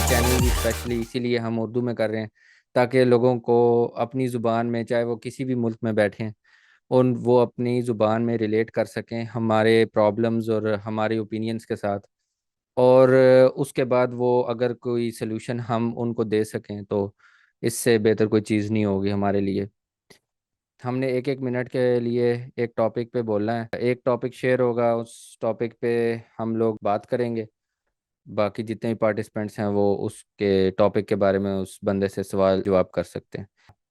ये चैनल भी स्पेशली इसीलिए हम उर्दू में कर रहे हैं, ताकि लोगों को अपनी ज़ुबान में, चाहे वो किसी भी मुल्क में बैठे हैं, उन वो अपनी ज़ुबान में रिलेट कर सकें हमारे प्रॉब्लम्स और हमारे ओपिनियंस के साथ। और उसके बाद वो अगर कोई सलूशन हम उनको दे सकें तो इससे बेहतर कोई चीज़ नहीं होगी हमारे लिए। हमने एक एक मिनट के लिए एक टॉपिक पे बोलना है, एक टॉपिक शेयर होगा, उस टॉपिक पे हम लोग बात करेंगे। बाकी जितने भी पार्टिसिपेंट्स हैं वो उसके टॉपिक के बारे में उस बंदे से सवाल जवाब कर सकते हैं।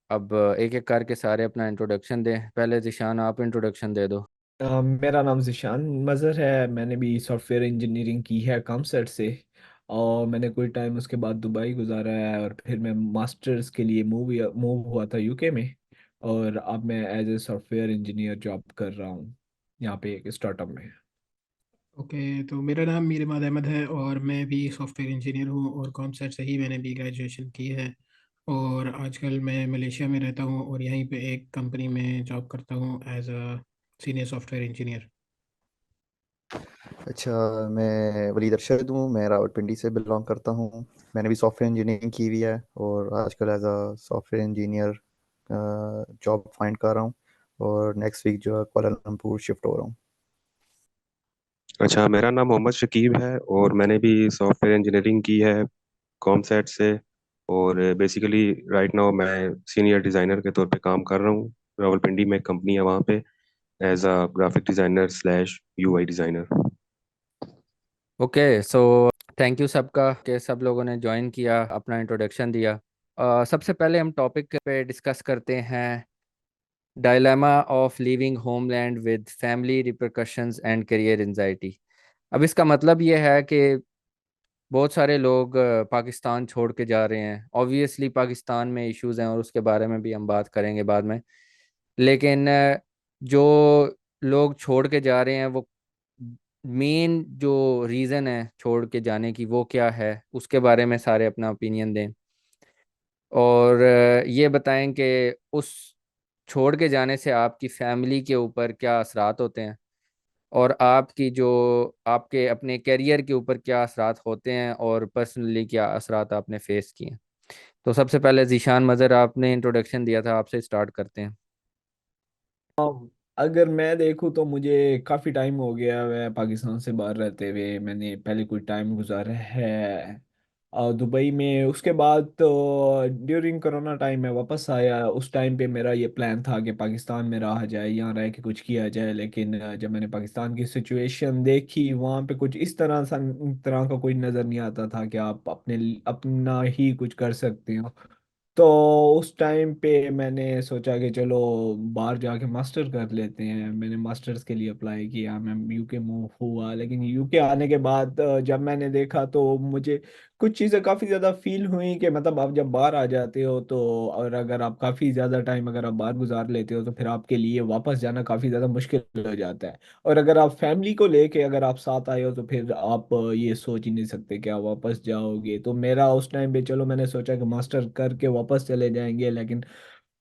अब एक एक करके सारे अपना इंट्रोडक्शन दें। पहले जिशान आप इंट्रोडक्शन दे दो। मेरा नाम जिशान मज़हर है। मैंने भी सॉफ्टवेयर इंजीनियरिंग की है कॉमसेट से। और मैंने कोई टाइम उसके बाद दुबई गुजारा है, और फिर मैं मास्टर्स के लिए मूव हुआ था यूके में। और अब मैं as a software engineer job कर रहा हूँ यहाँ पे एक स्टार्टअप में। ओके। तो मेरा नाम मीरमाद अहमद है और मैं भी सॉफ्टवेयर इंजीनियर हूँ और कॉमसेट से ही मैंने भी ग्रेजुएशन की है। और आजकल मैं मलेशिया में रहता हूँ और यहीं पे एक कंपनी में जॉब करता हूँ as a senior software engineer. अच्छा, मैं वलीद अरशद हूँ। मैं रावलपिंडी से बिलोंग करता हूँ। मैंने भी सॉफ्टवेयर इंजीनियरिंग की हुई है और आजकल as a software engineer job find कर रहा हूँ। और नेक्स्ट वीक जो है कुआलालंपुर शिफ्ट हो रहा हूँ। अच्छा, मेरा नाम मोहम्मद शकीब है और मैंने भी सॉफ्टवेयर इंजीनियरिंग की है कॉमसेट से। और बेसिकली राइट नाउ मैं सीनियर डिज़ाइनर के तौर पे काम कर रहा हूँ। रावलपिंडी में एक कंपनी है, वहाँ पे as a graphic designer slash UI designer. Okay, so thank you सबका कि सब लोगों ने ज्वाइन किया, अपना इंट्रोडक्शन दिया। सबसे पहले हम टॉपिक पे डिस्कस करते हैं, dilemma of living homeland with family repercussions and career anxiety. अब इसका मतलब ये है कि बहुत सारे लोग पाकिस्तान छोड़ के जा रहे हैं। ऑब्वियसली पाकिस्तान में इश्यूज हैं और उसके बारे में भी हम बात करेंगे बाद में। लेकिन जो लोग छोड़ के जा रहे हैं, वो मेन जो रीज़न है छोड़ के जाने की वो क्या है, उसके बारे में सारे अपना ओपिनियन दें। और ये बताएं कि उस छोड़ के जाने से आपकी फैमिली के ऊपर क्या असरात होते हैं, और आपकी जो आपके अपने करियर के ऊपर क्या असरात होते हैं, और पर्सनली क्या असरात आपने फेस किए हैं। तो सबसे पहले जीशान मज़हर, आपने इंट्रोडक्शन दिया था, आपसे स्टार्ट करते हैं। अगर मैं देखूँ तो मुझे काफ़ी टाइम हो गया है पाकिस्तान से बाहर रहते हुए। मैंने पहले कोई टाइम गुजारा है दुबई में। उसके बाद तो ड्यूरिंग कोरोना टाइम में वापस आया। उस टाइम पे मेरा ये प्लान था कि पाकिस्तान में रहा जाए, यहाँ रह के कुछ किया जाए। लेकिन जब मैंने पाकिस्तान की सिचुएशन देखी, वहाँ पे कुछ इस तरह का कोई नज़र नहीं आता था कि आप अपना ही कुछ कर सकते हो। तो उस टाइम पे मैंने सोचा कि चलो बाहर जाके मास्टर कर लेते हैं। मैंने मास्टर्स के लिए अप्लाई किया, मैं यूके मूव हुआ। लेकिन यूके आने के बाद जब मैंने देखा तो मुझे कुछ चीज़ें काफ़ी ज़्यादा फील हुई कि मतलब आप जब बाहर आ जाते हो तो, और अगर आप काफ़ी ज़्यादा टाइम अगर आप बाहर गुजार लेते हो तो फिर आपके लिए वापस जाना काफ़ी ज़्यादा मुश्किल हो जाता है। और अगर आप फैमिली को लेके अगर आप साथ आए हो तो फिर आप ये सोच ही नहीं सकते कि आप वापस जाओगे। तो मेरा उस टाइम पे चलो मैंने सोचा कि मास्टर करके वापस चले जाएंगे। लेकिन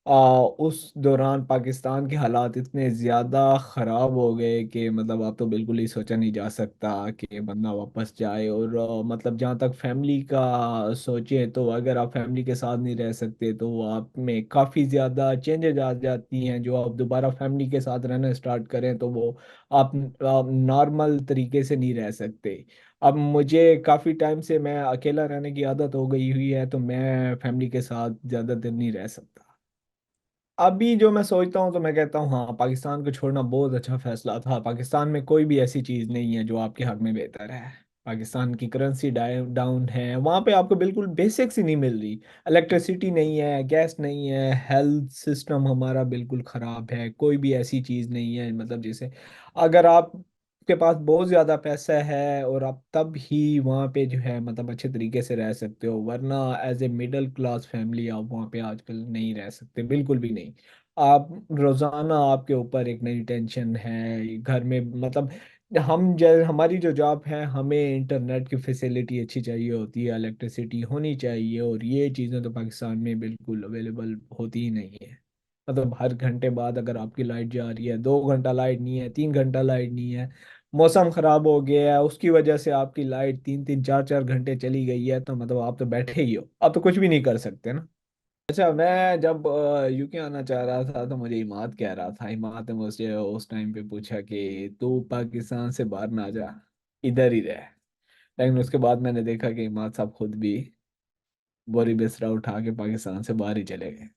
उस दौरान पाकिस्तान के हालात इतने ज़्यादा ख़राब हो गए कि मतलब आप तो बिल्कुल ही सोचा नहीं जा सकता कि बंदा वापस जाए। और मतलब जहाँ तक फैमिली का सोचें तो अगर आप फैमिली के साथ नहीं रह सकते तो आप में काफ़ी ज़्यादा चेंजेस आ जाती हैं। जो आप दोबारा फैमिली के साथ रहना स्टार्ट करें तो वो आप नॉर्मल तरीके से नहीं रह सकते। अब मुझे काफ़ी टाइम से मैं अकेला रहने की आदत हो गई हुई है, तो मैं फैमिली के साथ ज़्यादा देर नहीं रह सकता। अभी जो मैं सोचता हूँ तो मैं कहता हूँ हाँ, पाकिस्तान को छोड़ना बहुत अच्छा फैसला था। पाकिस्तान में कोई भी ऐसी चीज़ नहीं है जो आपके हक में बेहतर है। पाकिस्तान की करेंसी डाउन है, वहाँ पे आपको बिल्कुल बेसिक्स ही नहीं मिल रही। इलेक्ट्रिसिटी नहीं है, गैस नहीं है, हेल्थ सिस्टम हमारा बिल्कुल ख़राब है। कोई भी ऐसी चीज़ नहीं है मतलब जैसे अगर आप के पास बहुत ज़्यादा पैसा है और आप तब ही वहाँ पे जो है मतलब अच्छे तरीके से रह सकते हो, वरना as a middle class family आप वहाँ पे आजकल नहीं रह सकते, बिल्कुल भी नहीं। आप रोज़ाना आपके ऊपर एक नई टेंशन है घर में। मतलब हमारी जो जॉब है, हमें इंटरनेट की फैसिलिटी अच्छी चाहिए होती है, इलेक्ट्रिसिटी होनी चाहिए, और ये चीज़ें तो पाकिस्तान में बिल्कुल अवेलेबल होती ही नहीं है। मतलब हर घंटे बाद अगर आपकी लाइट जा रही है, 2 घंटा लाइट नहीं है, 3 घंटा लाइट नहीं है, मौसम खराब हो गया है, उसकी वजह से आपकी लाइट 3 3 4 4 घंटे चली गई है, तो मतलब आप तो बैठे ही हो, आप तो कुछ भी नहीं कर सकते ना। अच्छा, मैं जब यूके आना चाह रहा था तो मुझे इमाद कह रहा था, इमाद ने मुझे उस टाइम पे पूछा कि तू पाकिस्तान से बाहर ना जा, इधर ही रह। लेकिन उसके बाद मैंने देखा कि इमाद साहब खुद भी बोरी बिस्तरा उठा के पाकिस्तान से बाहर ही चले गए।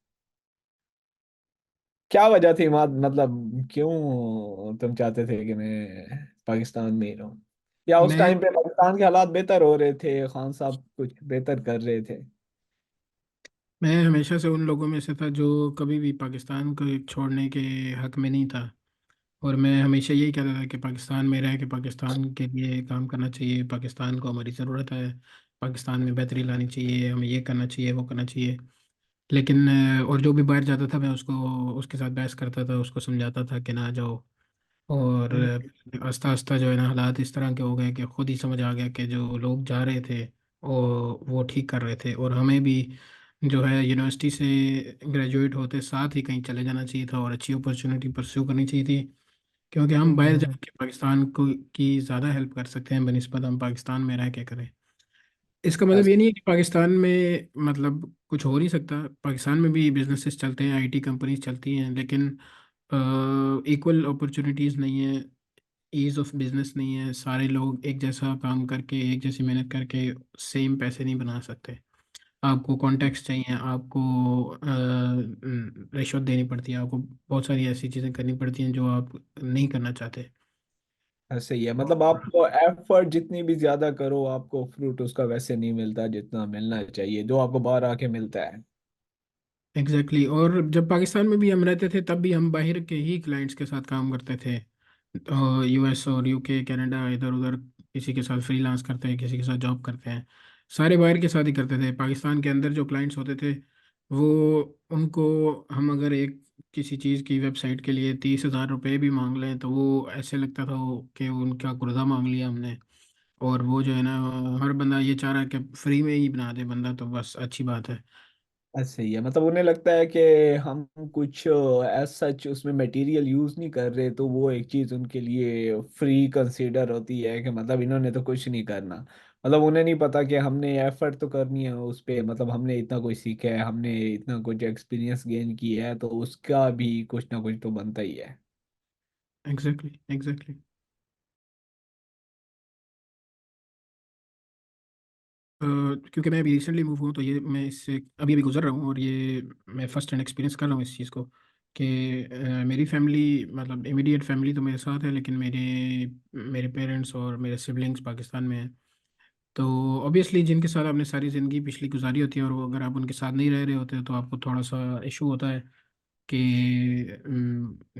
क्या वजह थी इमाद, मतलब क्यों तुम चाहते थे कि मैं पाकिस्तान में ही रहूं? या उस मैं टाइम पे पाकिस्तान के हालात बेहतर हो रहे थे, खान साहब कुछ बेहतर कर रहे थे? मैं हमेशा से उन लोगों में से था जो कभी भी पाकिस्तान को छोड़ने के हक में नहीं था। और मैं हमेशा यही कहता था कि पाकिस्तान में रह के पाकिस्तान के लिए काम करना चाहिए, पाकिस्तान को हमारी ज़रूरत है, पाकिस्तान में बेहतरी लानी चाहिए, हमें ये करना चाहिए, वो करना चाहिए। लेकिन और जो भी बाहर जाता था मैं उसको उसके साथ बहस करता था, उसको समझाता था कि ना जाओ। और हम्म। आस्ता आस्ता जो है ना हालात इस तरह के हो गए कि खुद ही समझ आ गया कि जो लोग जा रहे थे वो ठीक कर रहे थे, और हमें भी जो है यूनिवर्सिटी से ग्रेजुएट होते साथ ही कहीं चले जाना चाहिए था और अच्छी अपॉर्चुनिटी परस्यू करनी चाहिए थी। क्योंकि हम बाहर हम्म। जाके पाकिस्तान को की ज़्यादा हेल्प कर सकते हैं बनिस्बत हम पाकिस्तान में रह के करें। इसका मतलब ये नहीं है कि पाकिस्तान में मतलब कुछ हो नहीं सकता, पाकिस्तान में भी बिजनेसेस चलते हैं, आईटी कंपनीज चलती हैं, लेकिन इक्वल अपॉर्चुनिटीज़ नहीं है, ईज ऑफ बिजनेस नहीं है, सारे लोग एक जैसा काम करके एक जैसी मेहनत करके सेम पैसे नहीं बना सकते। आपको कॉन्टैक्ट्स चाहिए, आपको रिश्वत देनी पड़ती है, आपको बहुत सारी ऐसी चीज़ें करनी पड़ती हैं जो आप नहीं करना चाहते। ऐसे ही है, मतलब आपको एफर्ट जितनी भी ज्यादा करो, आपको फ्रूट उसका वैसे नहीं मिलता जितना मिलना चाहिए, जो आपको बाहर आके मिलता है। एग्जैक्टली और जब पाकिस्तान में भी हम रहते थे तब भी हम बाहर के ही क्लाइंट्स के साथ काम करते थे, यूएस और यूके कनाडा इधर उधर, किसी के साथ फ्रीलांस करते हैं, किसी के साथ जॉब करते हैं, सारे बाहर के साथ ही करते थे। पाकिस्तान के अंदर जो क्लाइंट्स होते थे वो उनको हम अगर एक किसी चीज़ की वेबसाइट के लिए 30,000 रुपये भी मांग लें तो वो ऐसे लगता था कि उनका गुर्दा मांग लिया हमने। और वो जो है ना, हर बंदा ये चाह रहा है कि फ्री में ही बना दे बंदा तो बस अच्छी बात है। ऐसे ही है, मतलब उन्हें लगता है कि हम कुछ एज सच उसमें मटेरियल यूज नहीं कर रहे, तो वो एक चीज उनके लिए फ्री कंसीडर होती है कि मतलब इन्होंने तो कुछ नहीं करना। मतलब उन्हें नहीं पता कि हमने एफर्ट तो करनी है उस पे, मतलब हमने इतना कुछ सीखा है, हमने इतना कुछ एक्सपीरियंस गेन किया है, तो उसका भी कुछ ना कुछ तो बनता ही है। Exactly exactly. क्योंकि मैं अभी रिसेंटली मूव हूँ तो ये मैं इससे अभी अभी गुजर रहा हूँ, और ये मैं फर्स्ट हैंड एक्सपीरियंस कर रहा हूँ इस चीज़ को कि मेरी फैमिली मतलब इमीडिएट फैमिली तो मेरे साथ है, लेकिन मेरे मेरे पेरेंट्स और मेरे सिबलिंग्स पाकिस्तान में हैं। तो ऑब्वियसली जिनके साथ आपने सारी ज़िंदगी पिछली गुजारी होती है और वो अगर आप उनके साथ नहीं रह रहे होते तो आपको थोड़ा सा इशू होता है कि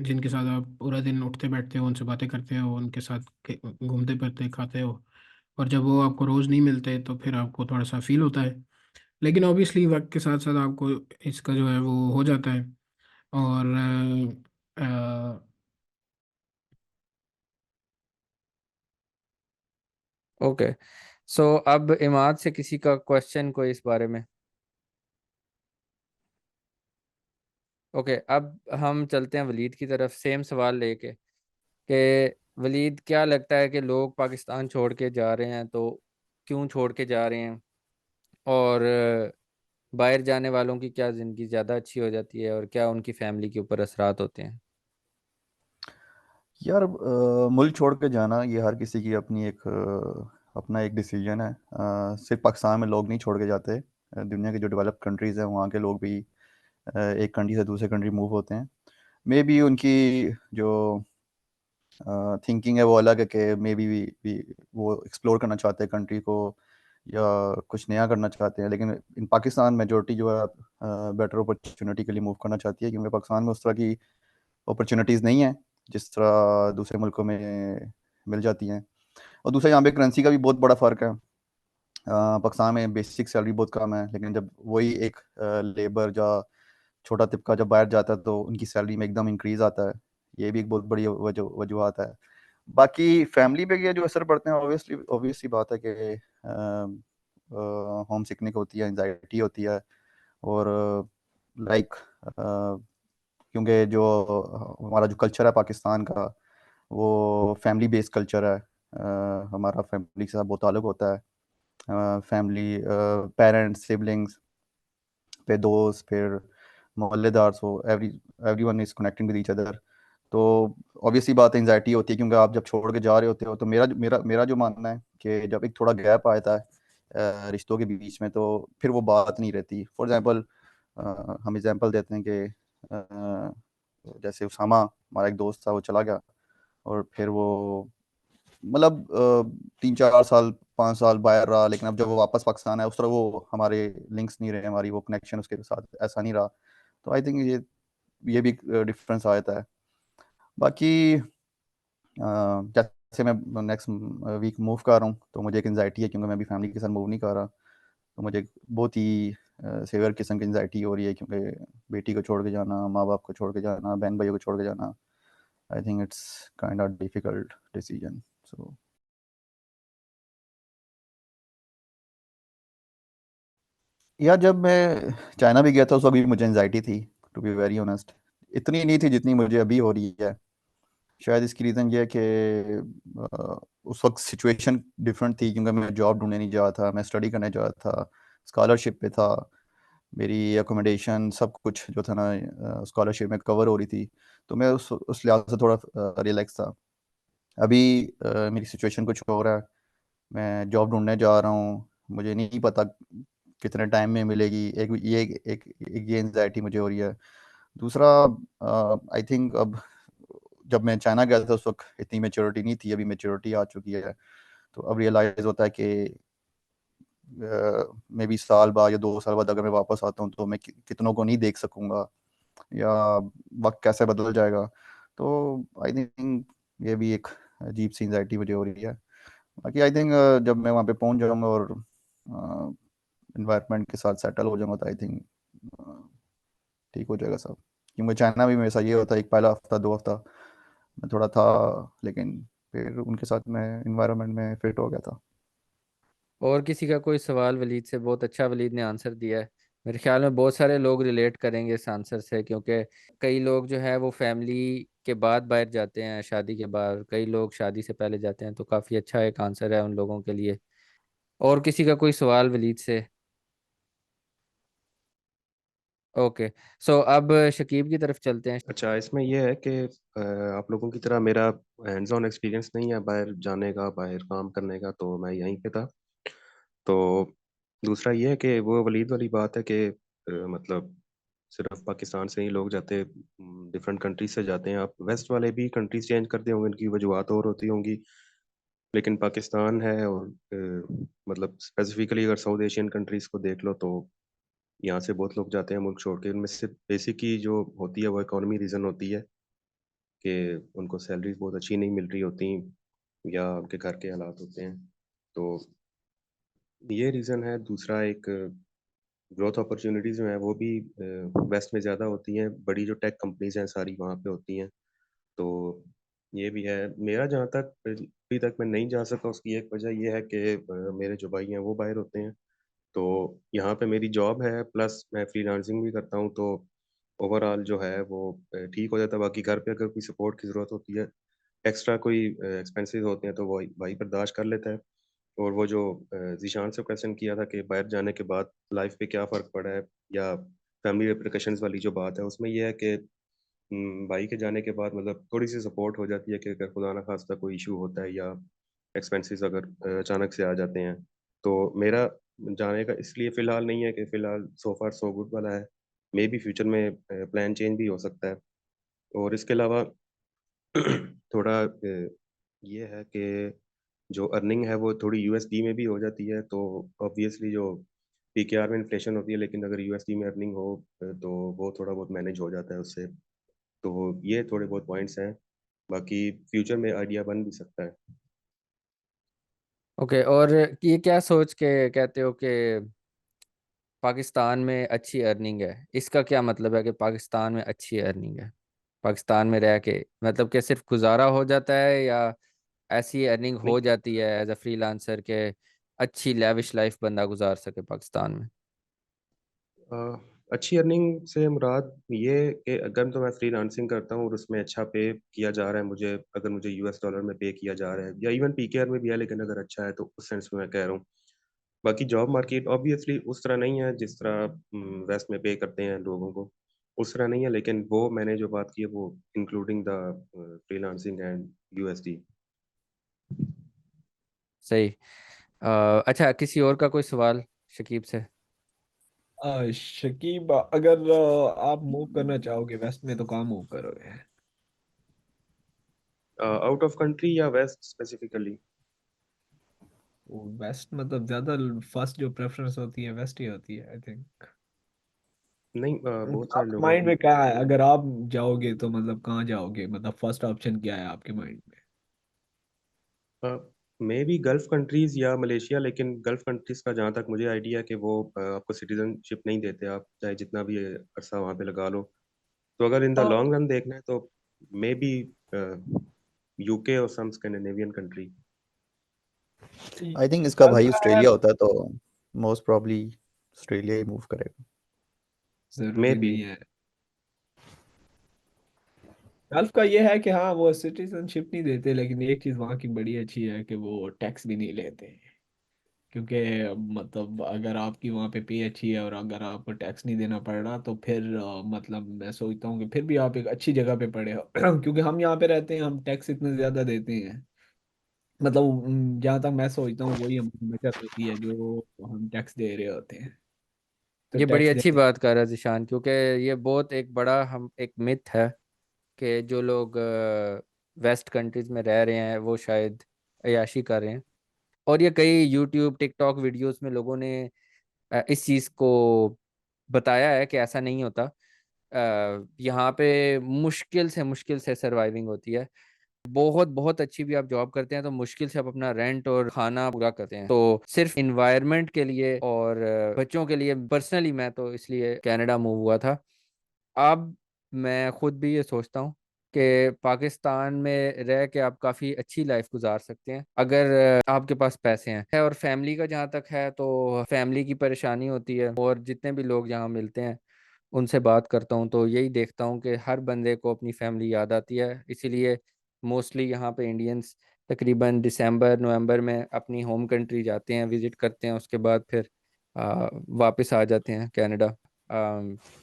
जिनके साथ आप पूरा दिन उठते बैठते हो, उनसे बातें करते हो, उनके साथ घूमते फिरते खाते हो, और जब वो आपको रोज़ नहीं मिलते तो फिर आपको थोड़ा सा फील होता है। लेकिन ऑब्वियसली वक्त के साथ साथ आपको इसका जो है वो हो जाता है। और ओके, सो अब इमाद से किसी का क्वेश्चन कोई इस बारे में? ओके, अब हम चलते हैं वलीद की तरफ, सेम सवाल लेके कि वलीद क्या लगता है कि लोग पाकिस्तान छोड़ के जा रहे हैं तो क्यों छोड़ के जा रहे हैं, और बाहर जाने वालों की क्या ज़िंदगी ज़्यादा अच्छी हो जाती है और क्या उनकी फैमिली के ऊपर असरात होते हैं? यार मुल्क छोड़ के जाना ये हर किसी की अपनी एक अपना एक डिसीजन है। सिर्फ पाकिस्तान में लोग नहीं छोड़ के जाते। दुनिया की जो डेवलप कंट्रीज़ हैं वहाँ के लोग भी एक कंट्री से दूसरे कंट्री मूव होते हैं। मे बी उनकी जो थिंकिंग है वो अलग है कि मे बी वो एक्सप्लोर करना चाहते हैं कंट्री को या कुछ नया करना चाहते हैं, लेकिन इन पाकिस्तान मेजोरिटी जो है बेटर अपॉर्चुनिटी के लिए मूव करना चाहती है, क्योंकि पाकिस्तान में उस तरह की अपॉर्चुनिटीज़ नहीं है जिस तरह दूसरे मुल्कों में मिल जाती हैं। और दूसरा यहाँ पे करेंसी का भी बहुत बड़ा फ़र्क है। पाकिस्तान में बेसिक सैलरी बहुत कम है, लेकिन जब वही एक लेबर या छोटा तबका जब बाहर जाता है तो उनकी सैलरी में एकदम इंक्रीज आता है। ये भी एक बहुत बड़ी वजूहत है। बाकी फैमिली पे ये जो असर पड़ते हैं, ऑब्वियसली ऑब्वियसली बात है कि होम सिकनेस होती है, एंजाइटी होती है, और लाइक क्योंकि जो हमारा जो कल्चर है पाकिस्तान का, वो फैमिली बेस्ड कल्चर है। हमारा फैमिली के साथ बहुत ताल्लुक होता है। फैमिली, पेरेंट्स, सिबलिंग्स, फिर दोस्त, फिर मोहल्लेदार, so everyone is connecting with each other. तो ऑब्वियसली बात एंजाइटी होती है, क्योंकि आप जब छोड़ के जा रहे होते हो, तो मेरा मेरा मेरा जो मानना है कि जब एक थोड़ा गैप आता है रिश्तों के बीच में, तो फिर वो बात नहीं रहती। फॉर एग्जांपल, हम एग्जांपल देते हैं कि जैसे उसामा, हमारा एक दोस्त था, वो चला गया, और फिर वो मतलब 3-4 साल 5 साल बाहर रहा, लेकिन अब जब वो वापस पाकिस्तान है, उस तरह वो हमारे लिंक्स नहीं रहे, हमारी वो कनेक्शन उसके साथ ऐसा नहीं रहा। तो आई थिंक ये भी डिफरेंस आता है। बाकी जैसे मैं नेक्स्ट वीक मूव कर रहा हूँ, तो मुझे एक एंजाइटी है, क्योंकि मैं अभी फैमिली के साथ मूव नहीं कर रहा। तो मुझे बहुत ही सीवियर किस्म की एंजाइटी हो रही है, क्योंकि बेटी को छोड़ के जाना, माँ बाप को छोड़ के जाना, बहन भाइयों को छोड़ के जाना, I think it's kind of difficult decision. So यार, जब मैं चाइना भी गया था, उस वक्त भी मुझे एंजाइटी थी, टू बी वेरी ऑनेस्ट। इतनी नहीं थी जितनी मुझे अभी हो रही है। शायद इसकी रीज़न ये है कि उस वक्त सिचुएशन डिफरेंट थी, क्योंकि मैं जॉब ढूंढने नहीं जा रहा था, मैं स्टडी करने जा रहा था, स्कॉलरशिप पे था, मेरी अकोमोडेशन सब कुछ जो था ना स्कॉलरशिप में कवर हो रही थी। तो मैं उस लिहाज से थोड़ा रिलैक्स था। अभी मेरी सिचुएशन कुछ हो रहा है, मैं जॉब ढूंढने जा रहा हूँ, मुझे नहीं पता कितने टाइम में मिलेगी। एक ये एंजाइटी मुझे हो रही है। दूसरा, आई थिंक अब जब मैं चाइना गया था, उस वक्त इतनी मेच्योरिटी नहीं थी, अभी मेच्योरिटी आ चुकी है। तो अब रियलाइज़ होता है कि मे बी साल बाद या 2 साल बाद अगर मैं वापस आता हूँ, तो मैं कितनों को नहीं देख सकूँगा, या वक्त कैसे बदल जाएगा। तो आई थिंक ये भी एक अजीब सी एंजाइटी मुझे हो रही है। बाकी आई थिंक जब मैं वहाँ पे पहुँच जाऊँगा और इन्वायरमेंट के साथ सेटल हो जाऊँगा, तो आई थिंक ठीक हो जाएगा सब। क्योंकि चाइना भी मेरे साथ ये होता है, एक पहला हफ्ता 2 हफ्ता मैं थोड़ा था, लेकिन फिर उनके साथ मैं इन्वायरमेंट में फिट हो गया था। और किसी का कोई सवाल वलीद से? बहुत अच्छा वलीद ने आंसर दिया है। मेरे ख्याल में बहुत सारे लोग रिलेट करेंगे इस आंसर से, क्योंकि कई लोग जो है वो फैमिली के बाद बाहर जाते हैं, शादी के बाद, कई लोग शादी से पहले जाते हैं। तो काफ़ी अच्छा एक आंसर है उन लोगों के लिए। और किसी का कोई सवाल वलीद से? ओके, सो अब शकीब की तरफ चलते हैं। अच्छा, इसमें यह है कि आप लोगों की तरह मेरा हैंड्स ऑन एक्सपीरियंस नहीं है बाहर जाने का, बाहर काम करने का, तो मैं यहीं पे था। तो दूसरा ये है कि वो वलीद वाली बात है कि मतलब सिर्फ पाकिस्तान से ही लोग जाते, डिफरेंट कंट्रीज से जाते हैं। आप वेस्ट वाले भी कंट्रीज चेंज करते होंगे, उनकी वजूहत और होती होंगी, लेकिन पाकिस्तान है और मतलब स्पेसिफिकली अगर साउथ एशियन कंट्रीज को देख लो, तो यहाँ से बहुत लोग जाते हैं मुल्क छोड़ के। उनमें से बेसिक ही जो होती है वो इकोनॉमी रीज़न होती है कि उनको सैलरीज बहुत अच्छी नहीं मिल रही होती, या उनके घर के हालात होते हैं। तो ये रीज़न है। दूसरा, एक ग्रोथ अपॉर्चुनिटीज़ जो हैं वो भी वेस्ट में ज़्यादा होती हैं, बड़ी जो टेक कंपनीज हैं सारी वहाँ पे होती हैं। तो ये भी है। मेरा जहाँ तक अभी तक मैं नहीं जा सका, उसकी एक वजह ये है कि मेरे जो भाई हैं वो बाहर होते हैं। तो यहाँ पे मेरी जॉब है, प्लस मैं फ्रीलांसिंग भी करता हूँ, तो ओवरऑल जो है वो ठीक हो जाता है। बाकी घर पे अगर कोई सपोर्ट की ज़रूरत होती है, एक्स्ट्रा कोई एक्सपेंसेस होते हैं, तो वो भाई बर्दाश्त कर लेता है। और वो जो ज़ीशान से क्वेश्चन किया था कि बाहर जाने के बाद लाइफ पे क्या फ़र्क पड़ा है, या फैमिली रिप्रिकॉशंस वाली जो बात है, उसमें ये है कि भाई के जाने के बाद मतलब थोड़ी सी सपोर्ट हो जाती है कि अगर खुदा ना खास्ता कोई इशू होता है, या एक्सपेंसेस अगर अचानक से आ जाते हैं। तो मेरा जाने का इसलिए फ़िलहाल नहीं है कि फ़िलहाल सो फार सो गुड वाला है। मे बी फ्यूचर में प्लान चेंज भी हो सकता है। और इसके अलावा थोड़ा ये है कि जो अर्निंग है वो थोड़ी यूएसडी में भी हो जाती है, तो ऑब्वियसली जो पीकेआर में इन्फ्लेशन होती है, लेकिन अगर यूएसडी में अर्निंग हो तो वो थोड़ा बहुत मैनेज हो जाता है उससे। तो ये थोड़े बहुत पॉइंट्स हैं, बाकी फ्यूचर में आइडिया बन भी सकता है। ओके, और ये क्या सोच के कहते हो कि पाकिस्तान में अच्छी अर्निंग है? इसका क्या मतलब है कि पाकिस्तान में अच्छी अर्निंग है? पाकिस्तान में रह के मतलब कि सिर्फ गुजारा हो जाता है, या ऐसी अर्निंग नहीं, हो जाती है एज अ फ्रीलांसर के अच्छी लेविश लाइफ बंदा गुजार सके पाकिस्तान में? अच्छी अर्निंग से मुराद ये कि अगर तो मैं फ्रीलांसिंग करता हूँ और उसमें अच्छा पे किया जा रहा है मुझे, अगर मुझे यूएस डॉलर में पे किया जा रहा है या इवन पीकेआर में भी है, लेकिन अगर अच्छा है तो उस सेंस में मैं कह रहा हूँ। बाकी जॉब मार्केट ऑब्वियसली उस तरह नहीं है जिस तरह वेस्ट में पे करते हैं लोगों को, उस तरह नहीं है, लेकिन वो मैंने जो बात की है वो including the freelancing and USD. सही। अच्छा, किसी और का कोई सवाल शकीब से? शकीब, अगर आप मूव करना चाहोगे वेस्ट में तो कहाँ मूव करोगे? आउट ऑफ कंट्री या वेस्ट स्पेसिफिकली? वेस्ट मतलब ज्यादा फर्स्ट जो प्रेफरेंस होती है वेस्ट ही होती है आई थिंक। नहीं, बहुत सारे आपके लोगों माइंड की। में क्या है अगर आप जाओगे तो मतलब कहाँ जाओगे, मतलब फर्स्ट ऑप्शन क्या है आपके माइंड में? मे बी गल्फ कंट्रीज या मलेशिया, लेकिन गल्फ कंट्रीज का जहाँ तक मुझे आइडिया है कि वो आपको सिटीजनशिप नहीं देते, आप चाहे जितना भी अरसा वहाँ पे लगा लो। तो अगर इन द हाँ, लॉन्ग रन देखना है तो मे बी यूके और सम स्कैंडिनेवियन कंट्री। आई थिंक इसका गल्फ भाई का है, ऑस्ट्रेलिया होता है, तो मोस्ट प्रॉब्ली ऑस्ट्रेलिया ही मूव करेगा। मे जरूरी बी। नहीं है। गल्फ का ये है कि हाँ वो सिटीजनशिप नहीं देते, लेकिन एक चीज वहाँ की बड़ी अच्छी है कि वो टैक्स भी नहीं लेते। क्योंकि मतलब अगर आपकी वहाँ पे पे अच्छी है और अगर आपको टैक्स नहीं देना पड़ रहा तो फिर मतलब मैं सोचता हूँ कि फिर भी आप एक अच्छी जगह पे पड़े हो। क्योंकि हम यहाँ पे रहते हैं, हम टैक्स इतने ज्यादा देते हैं। मतलब जहाँ तक मैं सोचता हूँ वही हमारी बचत होती है जो हम टैक्स दे रहे होते हैं। तो ये बड़ी टैक्स अच्छी देने। बात कर रहा है जिशान, क्योंकि ये बहुत एक बड़ा हम एक मिथ है कि जो लोग वेस्ट कंट्रीज में रह रहे हैं वो शायद अय्याशी कर रहे हैं। और ये कई यूट्यूब टिकटॉक वीडियोस में लोगों ने इस चीज़ को बताया है कि ऐसा नहीं होता। यहाँ पे मुश्किल से सर्वाइविंग होती है। बहुत बहुत अच्छी भी आप जॉब करते हैं तो मुश्किल से आप अपना रेंट और खाना पूरा करते हैं। तो सिर्फ इन्वायरमेंट के लिए और बच्चों के लिए, पर्सनली मैं तो इसलिए कनाडा मूव हुआ था। अब मैं खुद भी ये सोचता हूँ कि पाकिस्तान में रह के आप काफ़ी अच्छी लाइफ गुजार सकते हैं अगर आपके पास पैसे हैं। और फैमिली का जहाँ तक है तो फैमिली की परेशानी होती है, और जितने भी लोग यहाँ मिलते हैं उनसे बात करता हूँ तो यही देखता हूँ कि हर बंदे को अपनी फैमिली याद आती है। इसीलिए मोस्टली यहाँ पे इंडियंस तकरीबन दिसंबर नवंबर में अपनी होम कंट्री जाते हैं, विजिट करते हैं, उसके बाद फिर वापस आ जाते हैं कनाडा।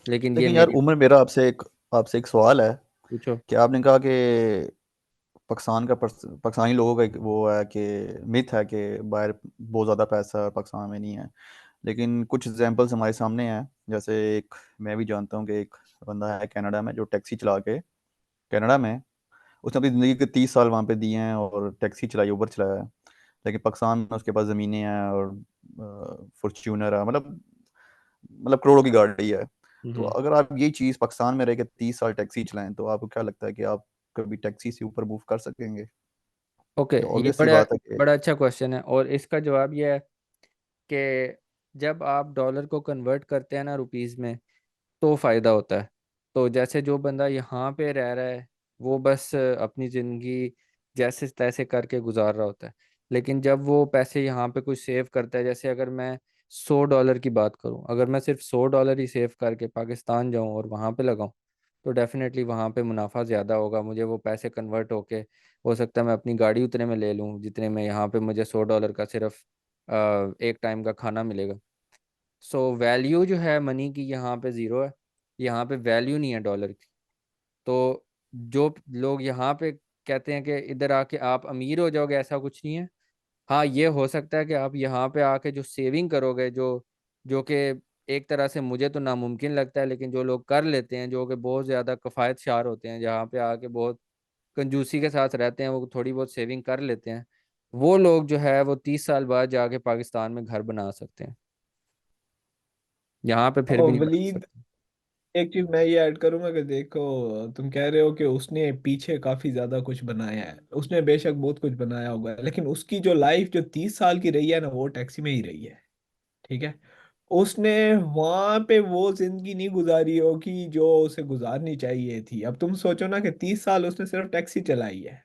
लेकिन ये लेकिन यार मेरी। उमर, मेरा आपसे एक सवाल है पूछो। कि आपने कहा कि पाकिस्तानी लोगों का एक वो है कि मिथ है कि बाहर बहुत ज़्यादा पैसा पाकिस्तान में नहीं है। लेकिन कुछ एग्जांपल्स हमारे सामने हैं। जैसे एक मैं भी जानता हूँ कि एक बंदा है कनाडा में जो टैक्सी चला के, कनाडा में उसने अपनी ज़िंदगी के 30 साल वहाँ पे दिए हैं और टैक्सी चलाई, ऊबर चलाया है। लेकिन पाकिस्तान में उसके पास ज़मीनें हैं और फॉर्च्यूनर है, मतलब करोड़ों की गाड़ी है। तो हम्म। अगर आप ये चीज़ पाकिस्तान में रह के 30 साल टैक्सी चलाएं तो आपको क्या लगता है कि आप कभी टैक्सी से ऊपर मूव कर सकेंगे? ओके, तो ये ऑब्वियस सी बड़ा बात है कि बड़ा अच्छा क्वेश्चन है, और इसका जवाब ये है कि जब आप डॉलर को कन्वर्ट करते हैं ना रुपीस में, तो फायदा होता है। तो जैसे जो बंदा यहाँ पे रह रहा है वो बस अपनी जिंदगी जैसे तैसे करके गुजार रहा होता है। लेकिन जब वो पैसे यहाँ पे कुछ सेव करता है, जैसे अगर मैं $100 की बात करूँ, अगर मैं सिर्फ $100 ही सेव करके पाकिस्तान जाऊँ और वहाँ पे लगाऊँ, तो डेफिनेटली वहाँ पे मुनाफा ज़्यादा होगा। मुझे वो पैसे कन्वर्ट होके हो सकता है मैं अपनी गाड़ी उतने में ले लूँ जितने में यहाँ पे मुझे $100 का सिर्फ एक टाइम का खाना मिलेगा। सो वैल्यू जो है मनी की यहाँ पे ज़ीरो है। यहाँ पे वैल्यू नहीं है डॉलर की। तो जो लोग यहाँ पे कहते हैं कि इधर आके आप अमीर हो जाओगे, ऐसा कुछ नहीं है। हाँ, ये हो सकता है कि आप यहाँ पे आके जो सेविंग करोगे, जो जो कि एक तरह से मुझे तो नामुमकिन लगता है, लेकिन जो लोग कर लेते हैं, जो कि बहुत ज़्यादा कफ़ायतशार होते हैं, जहाँ पे आके बहुत कंजूसी के साथ रहते हैं, वो थोड़ी बहुत सेविंग कर लेते हैं, वो लोग जो है वो 30 साल बाद जाके पाकिस्तान में घर बना सकते हैं। यहाँ पे फिर भी और नहीं बना वलीद, सकते। एक चीज मैं ये ऐड करूंगा कि देखो, तुम कह रहे हो कि उसने पीछे काफी ज्यादा कुछ बनाया है, उसने बेशक बहुत कुछ बनाया होगा, लेकिन उसकी जो लाइफ जो 30 साल की रही है ना वो टैक्सी में ही रही है। ठीक है। उसने वहां पे वो जिंदगी नहीं गुजारी होगी जो उसे गुजारनी चाहिए थी। अब तुम सोचो ना कि 30 साल उसने सिर्फ टैक्सी चलाई है।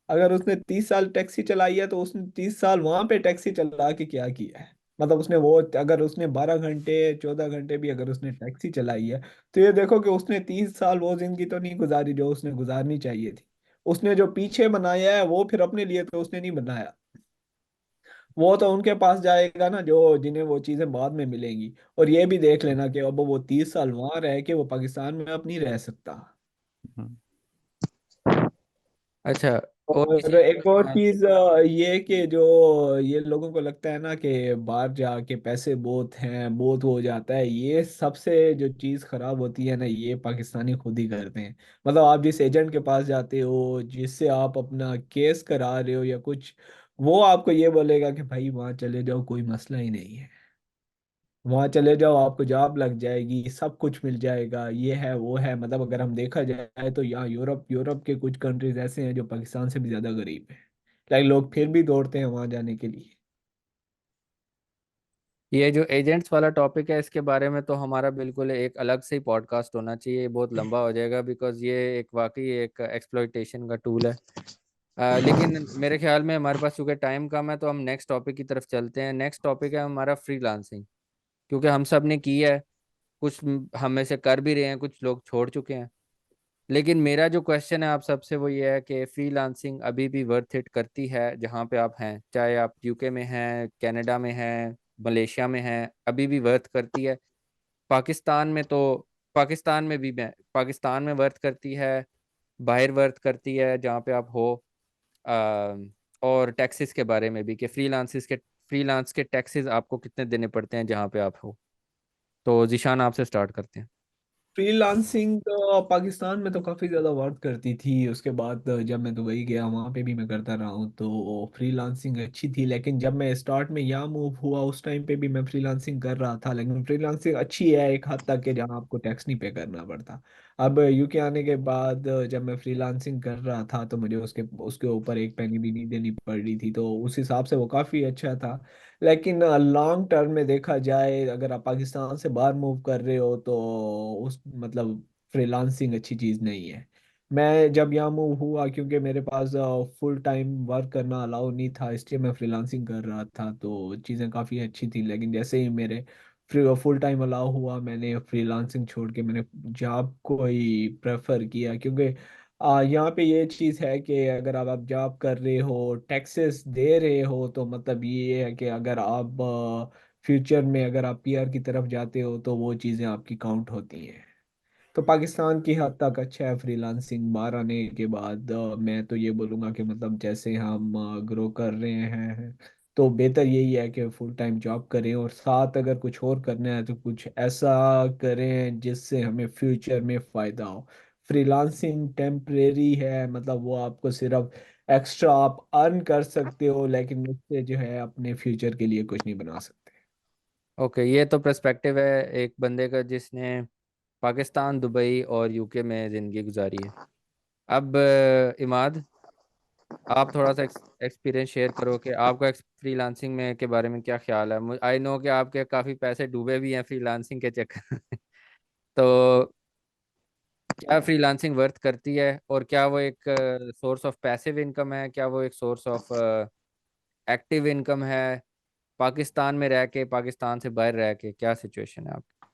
अगर उसने 30 साल टैक्सी चलाई है तो उसने 30 साल वहां पे टैक्सी चला के क्या किया है? मतलब उसने वो, अगर उसने 12 घंटे 14 घंटे भी अगर उसने टैक्सी चलाई है, तो ये देखो कि उसने 30 साल वो जिंदगी तो नहीं गुजारी जो उसने गुजारनी चाहिए थी। उसने जो पीछे बनाया है वो फिर अपने लिए तो उसने नहीं बनाया। वो तो उनके पास जाएगा ना जो जिन्हें वो चीजें बाद में मिलेंगी। और ये भी देख लेना कि अब वो 30 साल वहां रह के वो पाकिस्तान में अब नहीं रह सकता। हम्म। अच्छा, और और किसी एक और हाँ, चीज ये कि जो ये लोगों को लगता है ना कि बाहर जाके पैसे बहुत हैं, बहुत हो जाता है, ये सबसे जो चीज खराब होती है ना, ये पाकिस्तानी खुद ही करते हैं। मतलब आप जिस एजेंट के पास जाते हो, जिससे आप अपना केस करा रहे हो या कुछ, वो आपको ये बोलेगा कि भाई वहां चले जाओ, कोई मसला ही नहीं है, वहां चले जाओ, आपको जॉब लग जाएगी, सब कुछ मिल जाएगा, ये है वो है। मतलब अगर हम देखा जाए तो यहाँ यूरोप यूरोप के कुछ कंट्रीज ऐसे हैं जो पाकिस्तान से भी ज्यादा गरीब है, लाइक लोग फिर भी दौड़ते हैं वहां जाने के लिए। ये जो एजेंट्स वाला टॉपिक है इसके बारे में तो हमारा बिल्कुल एक अलग से ही पॉडकास्ट होना चाहिए, ये बहुत लंबा हो जाएगा बिकॉज ये एक वाकई एक एक्सप्लॉइटेशन का टूल है। लेकिन मेरे ख्याल में हमारे पास चूंकि टाइम कम है तो हम नेक्स्ट टॉपिक की तरफ चलते हैं। नेक्स्ट टॉपिक है हमारा फ्रीलांसिंग, क्योंकि हम सब ने की है, कुछ हम में से कर भी रहे हैं, कुछ लोग छोड़ चुके हैं। लेकिन मेरा जो क्वेश्चन है आप सबसे वो ये है कि फ्रीलांसिंग अभी भी वर्थ इट करती है जहाँ पे आप हैं, चाहे आप यूके में हैं, कनाडा में हैं, मलेशिया में हैं, अभी भी वर्थ करती है? पाकिस्तान में तो पाकिस्तान में भी मैं पाकिस्तान में वर्थ करती है, बाहर वर्थ करती है जहाँ पे आप हो। अ, और टैक्सेस के बारे में भी कि फ्रीलांस के टैक्सेस आपको कितने देने पड़ते हैं जहाँ पे आप हो। तो जिशान आपसे स्टार्ट करते हैं। फ्रीलांसिंग पाकिस्तान में तो काफ़ी ज़्यादा वर्क करती थी। उसके बाद जब मैं दुबई गया वहाँ पे भी मैं करता रहा हूँ, तो फ्रीलांसिंग अच्छी थी। लेकिन जब मैं स्टार्ट में यहाँ मूव हुआ उस टाइम पे भी मैं फ्रीलांसिंग कर रहा था। लेकिन फ्रीलांसिंग अच्छी है एक हद तक, कि जहाँ आपको टैक्स नहीं पे करना पड़ता। अब यूके आने के बाद जब मैं फ्रीलांसिंग कर रहा था तो मुझे उसके उसके ऊपर एक पैनी भी नहीं देनी पड़ रही थी, तो उस हिसाब से वो काफ़ी अच्छा था। लेकिन लॉन्ग टर्म में देखा जाए, अगर आप पाकिस्तान से बाहर मूव कर रहे हो तो उस मतलब फ्रीलांसिंग अच्छी चीज़ नहीं है। मैं जब यहाँ मूव हुआ, क्योंकि मेरे पास फुल टाइम वर्क करना अलाउ नहीं था, इसलिए मैं फ्रीलांसिंग कर रहा था, तो चीज़ें काफ़ी अच्छी थी। लेकिन जैसे ही मेरे फुल टाइम अलाउ हुआ, मैंने फ्रीलांसिंग छोड़ के मैंने जॉब को ही प्रेफर किया। क्योंकि यहाँ पे ये चीज़ है कि अगर आप जॉब कर रहे हो, टैक्सेस दे रहे हो, तो मतलब ये है कि अगर आप फ्यूचर में अगर आप पीआर की तरफ जाते हो तो वो चीज़ें आपकी काउंट होती हैं। तो पाकिस्तान की हद तक अच्छा है फ्रीलांसिंग। बाहर आने के बाद मैं तो ये बोलूँगा कि मतलब जैसे हम ग्रो कर रहे हैं, तो बेहतर यही है कि फुल टाइम जॉब करें, और साथ अगर कुछ और करना है तो कुछ ऐसा करें जिससे हमें फ्यूचर में फ़ायदा हो। फ्रीलांसिंग टेम्परेरी है, मतलब वो आपको सिर्फ एक्स्ट्रा आप अर्न कर सकते हो, लेकिन उससे जो है अपने फ्यूचर के लिए कुछ नहीं बना सकते। ओके, ये तो पर्सपेक्टिव है एक बंदे का जिसने पाकिस्तान, दुबई और यूके में ज़िंदगी गुजारी है। अब इमाद, आप थोड़ा सा एक्सपीरियंस शेयर करो कि आपका फ्रीलांसिंग में के बारे में क्या ख्याल है। आई नो कि आपके काफ़ी पैसे डूबे भी हैं फ्रीलांसिंग के चक्कर में। तो क्या फ्रीलांसिंग वर्थ करती है, और क्या वो एक सोर्स ऑफ पैसिव इनकम है, क्या वो एक सोर्स ऑफ एक्टिव इनकम है? पाकिस्तान में रह के, पाकिस्तान से बाहर रह के क्या सिचुएशन है आपकी?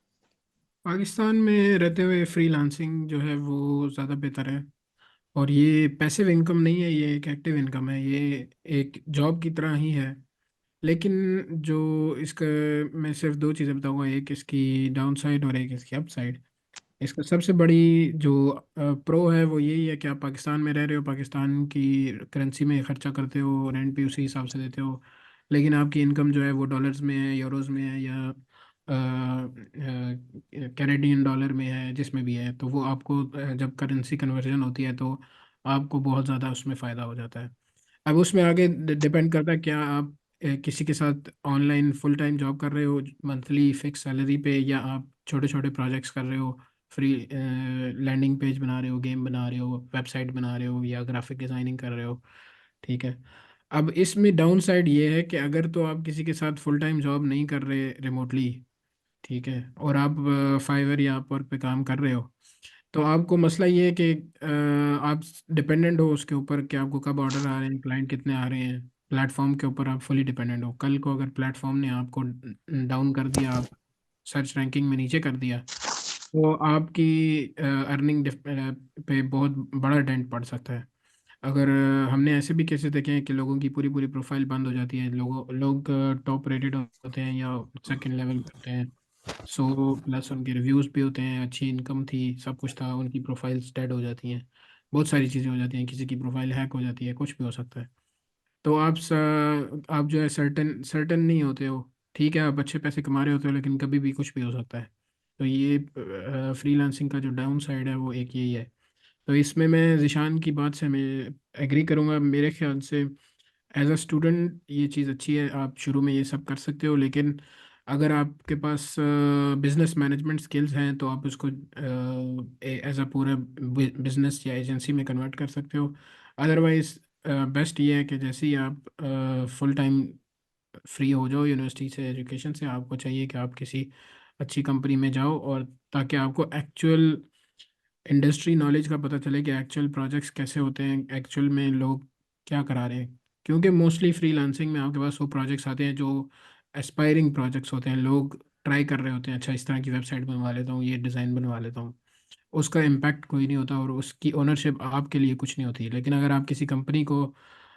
पाकिस्तान में रहते हुए फ्रीलांसिंग जो है वो ज़्यादा बेहतर है। और ये पैसिव इनकम नहीं है, ये एक एक्टिव इनकम है, ये एक जॉब की तरह ही है। लेकिन जो इसका, मैं सिर्फ दो चीज़ें बताऊंगा, एक इसकी डाउन साइड और एक इसकी अप साइड। इसका सबसे बड़ी जो प्रो है वो यही है कि आप पाकिस्तान में रह रहे हो, पाकिस्तान की करेंसी में खर्चा करते हो, रेंट भी उसी हिसाब से देते हो। लेकिन आपकी इनकम जो है वो डॉलर्स में है, यूरोज में है, या कैनेडियन डॉलर में है, जिसमें भी है, तो वो आपको जब करेंसी कन्वर्जन होती है तो आपको बहुत ज़्यादा उसमें फ़ायदा हो जाता है। अब उसमें आगे डिपेंड करता है क्या आप किसी के साथ ऑनलाइन फुल टाइम जॉब कर रहे हो मंथली फिक्स सैलरी पे, या आप छोटे छोटे प्रोजेक्ट्स कर रहे हो, फ्री लैंडिंग पेज बना रहे हो, गेम बना रहे हो, वेबसाइट बना रहे हो, या ग्राफिक डिज़ाइनिंग कर रहे हो। ठीक है। अब इसमें डाउन साइड ये है कि अगर तो आप किसी के साथ फुल टाइम जॉब नहीं कर रहे रिमोटली, ठीक है, और आप फाइवर या अपवर्क पे काम कर रहे हो, तो आपको मसला ये है कि आप डिपेंडेंट हो उसके ऊपर कि आपको कब ऑर्डर आ रहे हैं, क्लाइंट कितने आ रहे हैं। प्लेटफॉर्म के ऊपर आप फुली डिपेंडेंट हो। कल को अगर प्लेटफॉर्म ने आपको डाउन कर दिया, आप सर्च रैंकिंग में नीचे कर दिया, तो आपकी अर्निंग पे बहुत बड़ा डेंट पड़ सकता है। अगर हमने ऐसे भी केसेस देखे हैं कि लोगों की पूरी पूरी प्रोफाइल बंद हो जाती है, लोग टॉप रेटेड होते हैं या सेकंड लेवल पे होते हैं, 100+ उनके रिव्यूज़ भी होते हैं, अच्छी इनकम थी, सब कुछ था, उनकी प्रोफाइल्स डेड हो जाती हैं, बहुत सारी चीज़ें हो जाती हैं, किसी की प्रोफाइल हैक हो जाती है, कुछ भी हो सकता है। तो आप जो है सर्टन सर्टन नहीं होते हो। ठीक है, आप अच्छे पैसे कमा रहे होते हो, लेकिन कभी भी कुछ भी हो सकता है। तो ये फ्रीलांसिंग का जो डाउन साइड है वो एक यही है। तो इसमें मैं जिशान की बात से मैं एग्री करूँगा। मेरे ख्याल से एज अ स्टूडेंट ये चीज़ अच्छी है, आप शुरू में ये सब कर सकते हो, लेकिन अगर आपके पास बिजनेस मैनेजमेंट स्किल्स हैं तो आप उसको एज अ पूरा बिजनेस या एजेंसी में कन्वर्ट कर सकते हो। अदरवाइज बेस्ट ये है कि जैसे ही आप फुल टाइम फ्री हो जाओ यूनिवर्सिटी से, एजुकेशन से, आपको चाहिए कि आप किसी अच्छी कंपनी में जाओ, और ताकि आपको एक्चुअल इंडस्ट्री नॉलेज का पता चले कि एक्चुअल प्रोजेक्ट्स कैसे होते हैं, एक्चुअल में लोग क्या करा रहे हैं। क्योंकि मोस्टली फ्रीलांसिंग में आपके पास वो प्रोजेक्ट्स आते हैं जो एस्पायरिंग प्रोजेक्ट्स होते हैं, लोग ट्राई कर रहे होते हैं, अच्छा इस तरह की वेबसाइट बनवा लेता हूँ, ये डिज़ाइन बनवा लेता हूँ, उसका इम्पैक्ट कोई नहीं होता और उसकी ओनरशिप आपके लिए कुछ नहीं होती। लेकिन अगर आप किसी कंपनी को,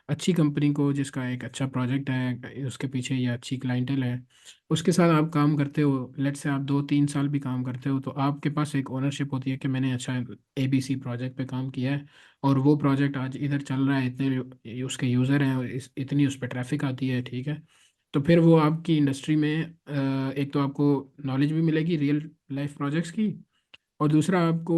अच्छी कंपनी को जिसका एक अच्छा प्रोजेक्ट है, उसके पीछे या अच्छी क्लाइंटल है, उसके साथ आप काम करते हो, लेट से आप 2-3 साल भी काम करते हो, तो आपके पास एक ओनरशिप होती है कि मैंने अच्छा ABC प्रोजेक्ट पे काम किया है, और वो प्रोजेक्ट आज इधर चल रहा है, इतने उसके यूज़र हैं और इतनी उस पर ट्रैफिक आती है, ठीक है। तो फिर वो आपकी इंडस्ट्री में एक तो आपको नॉलेज भी मिलेगी रियल लाइफ प्रोजेक्ट्स की, और दूसरा आपको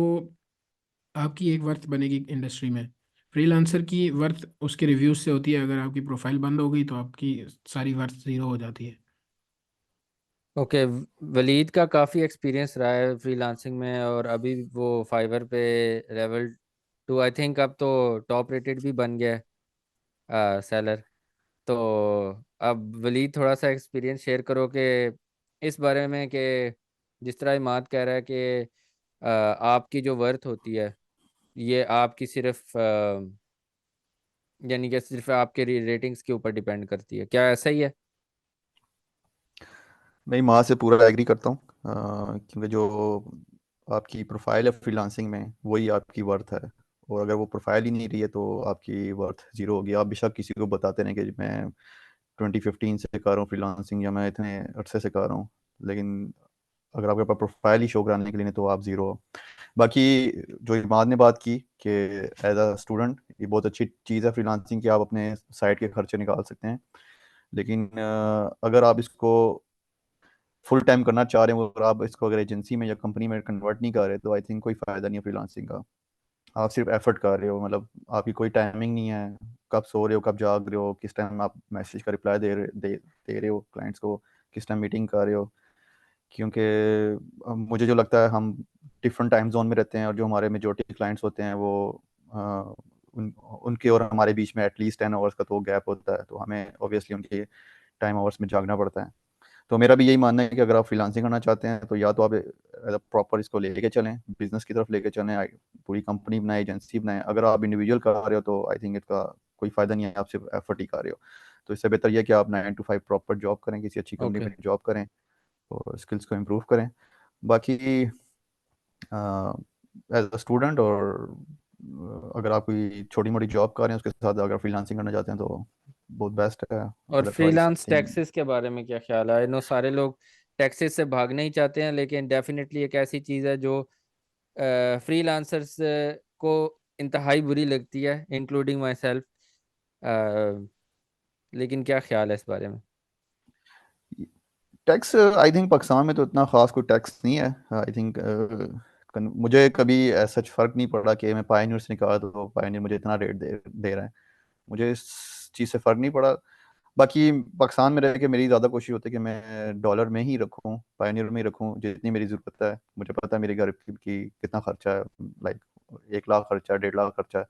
आपकी एक वर्थ बनेगी इंडस्ट्री में। फ्रीलांसर की वर्थ उसके रिव्यूज से होती है, अगर आपकी प्रोफाइल बंद हो गई तो आपकी सारी वर्थ ज़ीरो हो जाती है। ओके, वलीद का काफ़ी एक्सपीरियंस रहा है फ्रीलांसिंग में, और अभी वो फाइवर पे लेवल 2 आई थिंक अब तो टॉप रेटेड भी बन गया है सेलर। तो अब वलीद थोड़ा सा एक्सपीरियंस शेयर करो कि इस बारे में कि जिस तरह इमाद कह रहा है कि आपकी जो वर्थ होती है ये आपकी सिर्फ यानी कि सिर्फ आपके रेटिंग्स के ऊपर डिपेंड करती है, क्या ऐसा ही है? मैं माँ से पूरा एग्री करता हूँ, क्योंकि जो आपकी प्रोफाइल है फ्रीलांसिंग में वही आपकी वर्थ है। और अगर वो प्रोफाइल ही नहीं रही है तो आपकी वर्थ ज़ीरो होगी। आप बेशक किसी को बताते रहें कि मैं 2015 से कर रहा हूँ फ्रीलांसिंग या मैं इतने अरसे से कर रहा हूँ, लेकिन अगर आपके पास प्रोफाइल ही शो कराने के लिए नहीं तो आप ज़ीरो हो। बाकी जो इमाद ने बात की कि एज अ स्टूडेंट ये बहुत अच्छी चीज़ है फ्रीलांसिंग कि आप अपने साइड के खर्चे निकाल सकते हैं। लेकिन अगर आप इसको फुल टाइम करना चाह रहे हैं और आप इसको अगर एजेंसी में या कंपनी में कन्वर्ट नहीं कर रहे तो आई थिंक कोई फ़ायदा नहीं है फ्रीलांसिंग का। आप सिर्फ एफर्ट कर रहे हो, मतलब आपकी कोई टाइमिंग नहीं है, कब सो रहे हो कब जाग रहे हो, किस टाइम आप मैसेज का रिप्लाई दे रहे हो क्लाइंट्स को, किस टाइम मीटिंग कर रहे हो। क्योंकि मुझे जो लगता है हम डिफरेंट टाइम जोन में रहते हैं और जो हमारे मेजोरिटी क्लाइंट्स होते हैं वो अ, उनके और हमारे बीच में एटलीस्ट 10 आवर्स का तो गैप होता है, तो हमें ऑब्वियसली उनके टाइम आवर्स में जागना पड़ता है। तो मेरा भी यही मानना है कि अगर आप फ्रीलांसिंग करना चाहते हैं तो या तो आप प्रॉपर इसको लेके चलें, बिजनेस की तरफ लेके चलें, पूरी कंपनी बनाए, एजेंसी बनाएं। अगर आप इंडिविजुअल कर रहे हो तो आई थिंक इसका कोई फ़ायदा नहीं है, आप सिर्फ एफर्ट ही कर रहे हो। तो इससे बेहतर यह है कि आप 9 to 5 प्रॉपर जॉब करें, किसी अच्छी कंपनी ओके। में जॉब करें और स्किल्स को इम्प्रूव करें। बाकी एज अ स्टूडेंट और अगर आप कोई छोटी मोटी जॉब कर रहे हैं उसके साथ अगर फ्रीलांसिंग करना चाहते हैं तो बहुत बेस्ट है। और otherwise freelance I think taxes के बारे में क्या ख्याल है? नो, सारे लोग टैक्सेस से भागना ही चाहते हैं, लेकिन डेफिनेटली एक ऐसी चीज़ है जो फ्रीलांसर्स को इंतहाई बुरी लगती है, इंक्लूडिंग माई सेल्फ। लेकिन क्या ख्याल है इस बारे में? टैक्स आई थिंक पाकिस्तान में तो इतना खास कोई टैक्स नहीं है। आई थिंक मुझे कभी ऐसा फ़र्क नहीं पड़ा कि मैं पायनियर से निकाला तो पायनियर मुझे इतना रेट दे रहा है, मुझे इस चीज़ से फ़र्क नहीं पड़ा। बाकी पाकिस्तान में रह के मेरी ज़्यादा कोशिश होती है कि मैं डॉलर में ही रखूँ, पायनियर में ही रखूँ जितनी मेरी ज़रूरत है। मुझे पता है मेरे घर की कितना खर्चा है, लाइक 1 लाख खर्चा है, 1.5 लाख खर्चा है,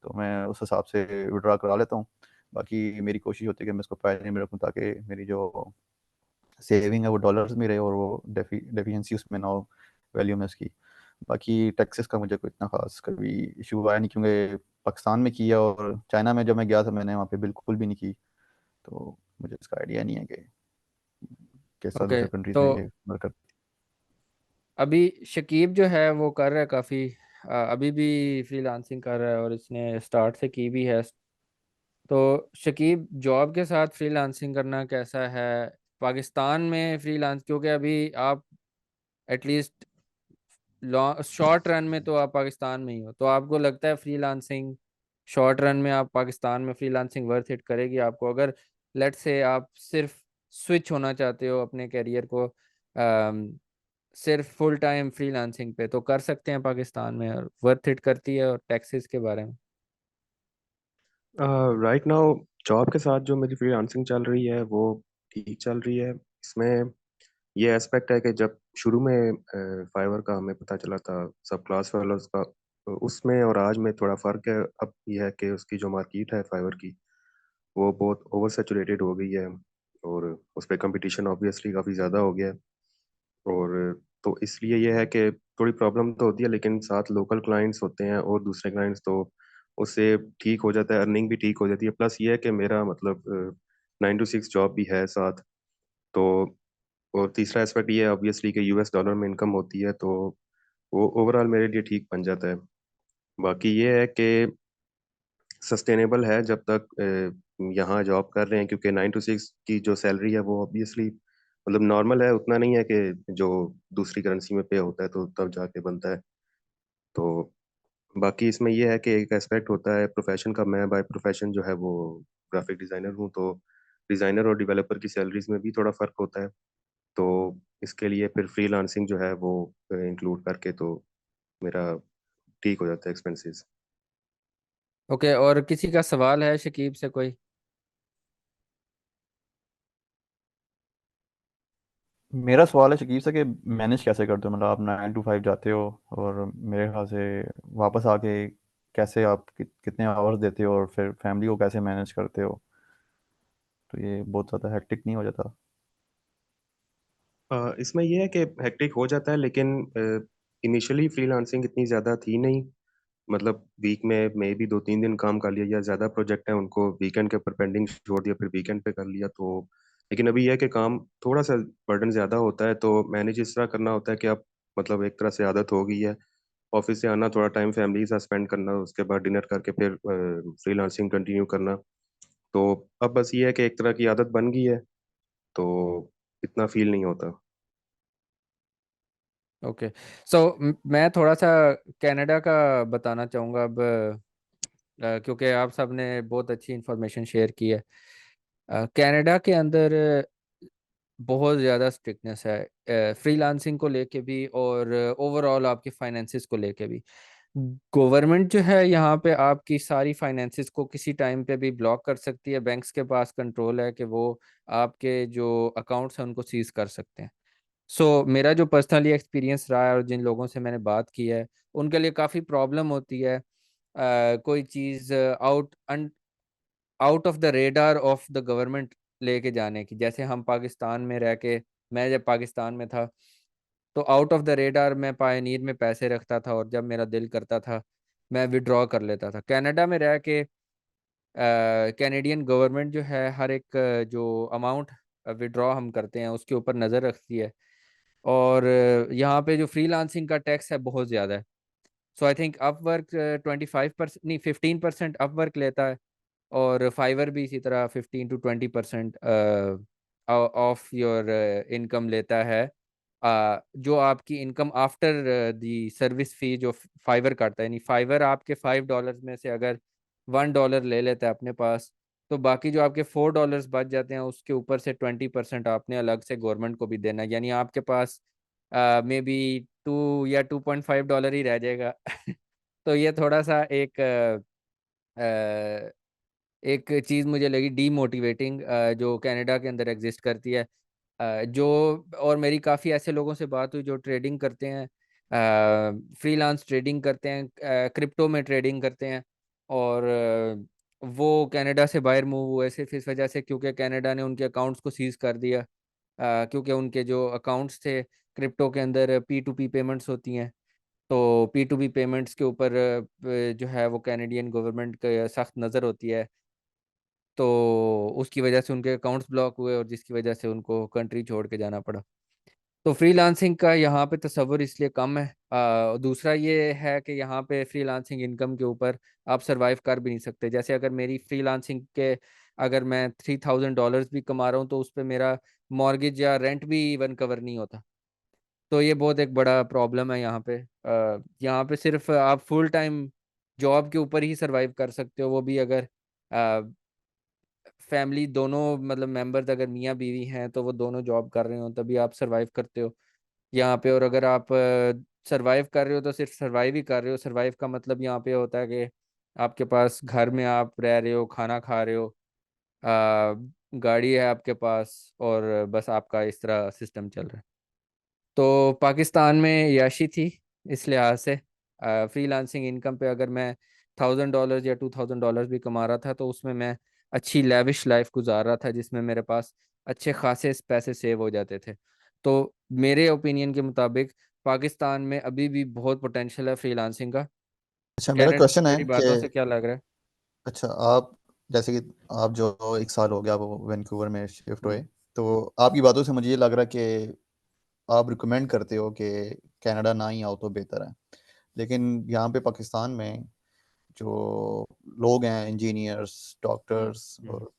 तो मैं उस हिसाब से विड्रा करा लेता हूँ। बाकी मेरी कोशिश होती है कि मैं इसको पायनियर में रखूँ ताकि मेरी जो सेविंग है वो डॉलर्स में रहे और वो डेफिशिएंसी उसमें ना हो वैल्यू में उसकी। बाकी टैक्सेस का मुझे कोई इतना खास कभी इशू आया नहीं, क्योंकि पाकिस्तान में किया और चाइना में जब मैं गया था मैंने वहाँ पे बिल्कुल भी नहीं की। तो मुझे इसका आइडिया नहीं है कि किस तरह ओके, दूसरे कंट्रीज तो में ये वर्क करती अभी शकीब जो है वो कर रहा है काफ़ी, अभी भी फ्रीलांसिंग कर रहा है और इसने स्टार्ट से की भी है। तो शकीब, जॉब के साथ फ्रीलांसिंग करना कैसा है पाकिस्तान में फ्रीलांस, क्योंकि अभी आप एटलीस्ट लॉन्ग शॉर्ट रन में तो आप पाकिस्तान में ही हो, तो आपको लगता है फ्रीलांसिंग शॉर्ट रन में आप पाकिस्तान में फ्रीलांसिंग वर्थ इट करेगी आपको? अगर लेट्स से आप सिर्फ स्विच होना चाहते हो अपने करियर को, सिर्फ फुल टाइम फ्रीलांसिंग पे, तो कर सकते हैं पाकिस्तान में और वर्थ इट करती है? और टैक्सेस के बारे में? राइट नाउ जॉब के साथ जो मेरी फ्रीलांसिंग चल रही है वो ठीक चल रही है। इसमें ये एस्पेक्ट है कि जब शुरू में फाइवर का हमें पता चला था, सब क्लास वालों का, तो उसमें और आज में थोड़ा फ़र्क है। अब यह है कि उसकी जो मार्केट है फाइवर की, वो बहुत ओवर सेचुरेटेड हो गई है और उस पर कंपटीशन ऑब्वियसली काफ़ी ज़्यादा हो गया है। और तो इसलिए ये है कि थोड़ी प्रॉब्लम तो होती है, लेकिन साथ लोकल क्लाइंट्स होते हैं और दूसरे क्लाइंट्स, तो उससे ठीक हो जाता है, अर्निंग भी ठीक हो जाती है। प्लस ये है कि मेरा मतलब 9 to 6 जॉब भी है साथ। तो और तीसरा एस्पेक्ट ये है ऑब्वियसली कि यूएस डॉलर में इनकम होती है, तो वो ओवरऑल मेरे लिए ठीक बन जाता है। बाकी ये है कि सस्टेनेबल है जब तक यहाँ जॉब कर रहे हैं, क्योंकि 9 to 6 की जो सैलरी है वो ऑब्वियसली मतलब नॉर्मल है, उतना नहीं है कि जो दूसरी करेंसी में पे होता है तो तब जाके बनता है। तो बाकी इसमें ये है कि एक एस्पेक्ट होता है प्रोफेशन का। मैं बाय प्रोफेशन जो है वो ग्राफिक डिज़ाइनर हूँ, तो डिज़ाइनर और डेवलपर की सैलरीज में भी थोड़ा फ़र्क होता है। तो इसके लिए फिर फ्रीलांसिंग जो है वो इंक्लूड करके तो मेरा ठीक हो जाता है एक्सपेंसेस। ओके, और किसी का सवाल है शकीब से कोई? है। मेरा सवाल है शकीब से कि मैनेज कैसे करते हो, मतलब आप 9 to 5 जाते हो और मेरे ख्याल से वापस आके कैसे आप कितने आवर्स देते हो और फिर फैमिली को कैसे मैनेज करते हो? तो ये बहुत ज़्यादा हेक्टिक नहीं हो जाता? इसमें यह है कि हेक्टिक हो जाता है, लेकिन इनिशियली फ्रीलांसिंग इतनी ज़्यादा थी नहीं। मतलब वीक में मे भी 2-3 दिन काम कर लिया, या ज़्यादा प्रोजेक्ट है उनको वीकेंड के ऊपर पेंडिंग छोड़ दिया, फिर वीकेंड पे कर लिया। तो लेकिन अभी यह है कि काम थोड़ा सा बर्डन ज़्यादा होता है, तो मैनेज इस तरह करना होता है कि आप मतलब एक तरह से आदत हो गई है ऑफिस से आना, थोड़ा टाइम फैमिली के साथ स्पेंड करना, उसके बाद डिनर करके फिर फ्रीलांसिंग कंटिन्यू करना। तो अब बस ये है कि एक तरह की आदत बन गई है, तो इतना फील नहीं होता। ओके, सो मैं थोड़ा सा कनाडा का बताना चाहूँगा अब, क्योंकि आप सब ने बहुत अच्छी इंफॉर्मेशन शेयर की है। कनाडा के अंदर बहुत ज़्यादा स्ट्रिक्टनेस है फ्रीलांसिंग को लेके भी, और ओवरऑल आपके फाइनेंसिस को लेके भी। गवर्नमेंट जो है यहाँ पे आपकी सारी फाइनेंसिस को किसी टाइम पे भी ब्लॉक कर सकती है। बैंक्स के पास कंट्रोल है कि वो आपके जो अकाउंट्स हैं उनको सीज कर सकते हैं। सो मेरा जो पर्सनली एक्सपीरियंस रहा है और जिन लोगों से मैंने बात की है, उनके लिए काफ़ी प्रॉब्लम होती है कोई चीज़ out of the radar of the government लेके जाने की। जैसे हम पाकिस्तान में रह के, मैं जब पाकिस्तान में था तो आउट ऑफ द रेडार मैं पायनीर में पैसे रखता था, और जब मेरा दिल करता था मैं विड्रॉ कर लेता था। कनाडा में रह के कैनेडियन गवर्नमेंट जो है हर एक जो अमाउंट विड्रॉ हम करते हैं उसके ऊपर नज़र रखती है। और यहाँ पे जो फ्रीलांसिंग का टैक्स है बहुत ज़्यादा है। सो आई थिंक अपवर्क 25% नहीं 15% अपवर्क लेता है, और फाइवर भी इसी तरह 15 to 20% ऑफ योर इनकम लेता है। जो आपकी income after the service fee जो फाइवर काटता है, यानी फाइवर आपके $5 में से अगर $1 ले लेता है अपने पास, तो बाकी जो आपके $4 बच जाते हैं उसके ऊपर से 20% आपने अलग से गवर्नमेंट को भी देना है। यानी आपके पास मे बी $2 या $2.5 ही रह जाएगा। तो ये थोड़ा सा एक चीज़ मुझे लगी डीमोटिवेटिंग जो कनाडा के अंदर एग्जिस्ट करती है। जो और मेरी काफ़ी ऐसे लोगों से बात हुई जो ट्रेडिंग करते हैं, फ्रीलांस ट्रेडिंग करते हैं, क्रिप्टो में ट्रेडिंग करते हैं, और वो कनाडा से बाहर मूव हुए सिर्फ इस वजह से क्योंकि कनाडा ने उनके अकाउंट्स को सीज कर दिया। क्योंकि उनके जो अकाउंट्स थे क्रिप्टो के अंदर P2P पेमेंट्स होती हैं, तो P2P पेमेंट्स के ऊपर जो है वो कैनेडियन गवर्नमेंट का सख्त नज़र होती है। तो उसकी वजह से उनके अकाउंट्स ब्लॉक हुए और जिसकी वजह से उनको कंट्री छोड़ के जाना पड़ा। तो फ्रीलांसिंग का यहाँ पे तस्वुर इसलिए कम है। दूसरा ये है कि यहाँ पे फ्रीलांसिंग इनकम के ऊपर आप सरवाइव कर भी नहीं सकते। जैसे अगर मेरी फ्रीलांसिंग के अगर मैं $3000 भी कमा रहा हूँ तो उस पर मेरा मॉर्गेज या रेंट भी इवन कवर नहीं होता। तो ये बहुत एक बड़ा प्रॉब्लम है यहाँ पे। यहाँ पे सिर्फ आप फुल टाइम जॉब के ऊपर ही सरवाइव कर सकते हो, वो भी अगर फैमिली दोनों मतलब मेंबर्स अगर मियाँ बीवी हैं तो वो दोनों जॉब कर रहे हो तभी आप सरवाइव करते हो यहाँ पे। और अगर आप सरवाइव कर रहे हो तो सिर्फ सरवाइव ही कर रहे हो। सरवाइव का मतलब यहाँ पे होता है कि आपके पास घर में आप रह रहे हो, खाना खा रहे हो, गाड़ी है आपके पास, और बस आपका इस तरह सिस्टम चल रहा है। तो पाकिस्तान में याशी थी इस लिहाज से। फ्रीलांसिंग इनकम पे अगर मैं $1000 या $2000 भी कमा रहा था तो उसमें मैं अच्छी लेविश लाइफ गुजार रहा था जिसमें मेरे पास अच्छे खासे पैसे सेव हो जाते थे। तो मेरे ओपिनियन के मुताबिक पाकिस्तान में अभी भी बहुत पोटेंशियल है फ्रीलांसिंग का। अच्छा, मेरा कनाडा क्वेश्चन में है मेरी कि बातों से क्या लग रहा है? अच्छा, आप जैसे कि आप जो 1 साल हो गया वो वैंकूवर में शिफ्ट हुए, हम्म। तो आपकी बातों से मुझे ये लग रहा है कि आप रिकमेंड करते हो कि कनाडा ना ही आओ तो बेहतर है। लेकिन यहाँ पे पाकिस्तान में जो लोग हैं, इंजीनियर्स, हम्म। डॉक्टर्स हम्म। और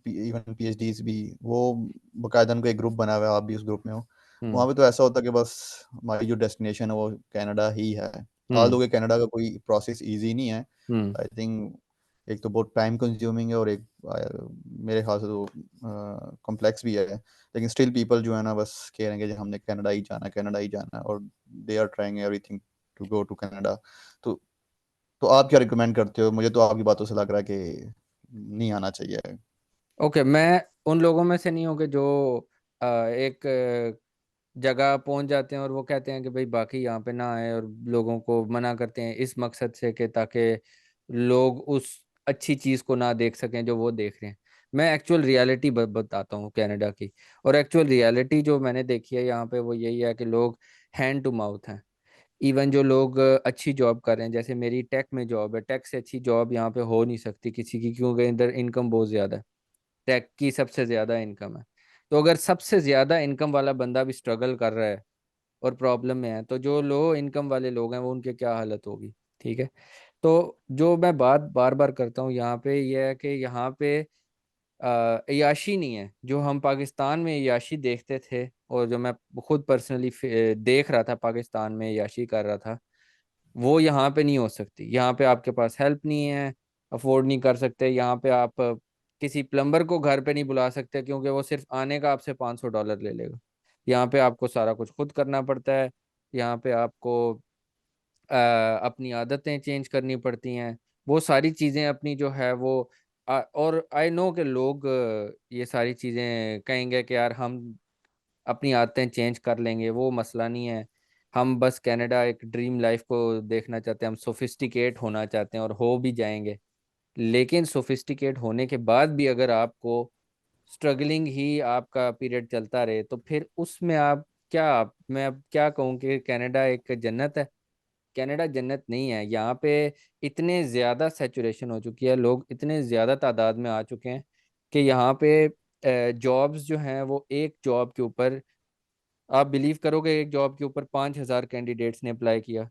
इवन पीएचडीज भी, वो बाकायदा उनका एक ग्रुप बना हुआ है, आप भी उस ग्रुप में हो। हम्म। वहाँ पे तो ऐसा होता है कि बस हमारी जो डेस्टिनेशन है वो कनाडा ही है। हाल हम्म। दो कि कनाडा का कोई प्रोसेस इजी नहीं है। हम्म। आई थिंक एक तो बहुत टाइम कंज्यूमिंग है, और एक मेरे ख्याल से तो कॉम्प्लेक्स भी है। लेकिन स्टिल पीपल जो है ना बस कह रहे हैं कि हमने कनाडा ही जाना है, कनाडा ही जाना है, और they are trying everything to go to Canada. तो तो आप क्या रिकमेंड करते हो? मुझे तो आपकी बातों से लग रहा है कि नहीं आना चाहिए। ओके, मैं उन लोगों में से नहीं हूँ कि जो एक जगह पहुंच जाते हैं और वो कहते हैं कि भाई बाकी यहाँ पे ना आए, और लोगों को मना करते हैं इस मकसद से कि ताकि लोग उस अच्छी चीज को ना देख सकें जो वो देख रहे हैं। मैं एक्चुअल रियलिटी बताता हूँ कनाडा की। और एक्चुअल रियलिटी जो मैंने देखी है यहाँ पे वो यही है कि लोग हैंड टू माउथ हैं। इवन जो लोग अच्छी जॉब कर रहे हैं, जैसे मेरी टेक में जॉब है, टेक से अच्छी जॉब यहाँ पे हो नहीं सकती किसी की, क्योंकि इधर इनकम बहुत ज्यादा है। टेक की सबसे ज्यादा इनकम है। तो अगर सबसे ज्यादा इनकम वाला बंदा भी स्ट्रगल कर रहा है और प्रॉब्लम में है तो जो लो इनकम वाले लोग हैं वो उनके क्या हालत होगी। ठीक है। तो जो मैं बात बार बार करता हूँ यहाँ पे ये है कि यहाँ पे अय्याशी नहीं है जो हम पाकिस्तान में अय्याशी देखते थे, और जो मैं खुद पर्सनली देख रहा था पाकिस्तान में अय्याशी कर रहा था, वो यहाँ पे नहीं हो सकती। यहाँ पे आपके पास हेल्प नहीं है, अफोर्ड नहीं कर सकते। यहाँ पे आप किसी प्लम्बर को घर पे नहीं बुला सकते क्योंकि वो सिर्फ आने का आपसे $500 ले लेगा। यहाँ पे आपको सारा कुछ खुद करना पड़ता है। यहाँ पे आपको अपनी आदतें चेंज करनी पड़ती हैं। वो सारी चीज़ें अपनी जो है वो और आई नो कि लोग ये सारी चीज़ें कहेंगे कि यार हम अपनी आदतें चेंज कर लेंगे, वो मसला नहीं है। हम बस कनाडा एक ड्रीम लाइफ को देखना चाहते हैं, हम सोफिस्टिकेट होना चाहते हैं और हो भी जाएंगे। लेकिन सोफिस्टिकेट होने के बाद भी अगर आपको स्ट्रगलिंग ही आपका पीरियड चलता रहे तो फिर उसमें आप क्या, मैं अब क्या कहूँ कि कनाडा एक जन्नत है? कनाडा जन्नत नहीं है। यहाँ पे इतने ज़्यादा सेचुरेशन हो चुकी है, लोग इतने ज़्यादा तादाद में आ चुके हैं कि यहाँ पे जॉब्स जो हैं वो एक जॉब के ऊपर, आप बिलीव करोगे, एक जॉब के ऊपर 5000 कैंडिडेट्स ने अप्लाई किया।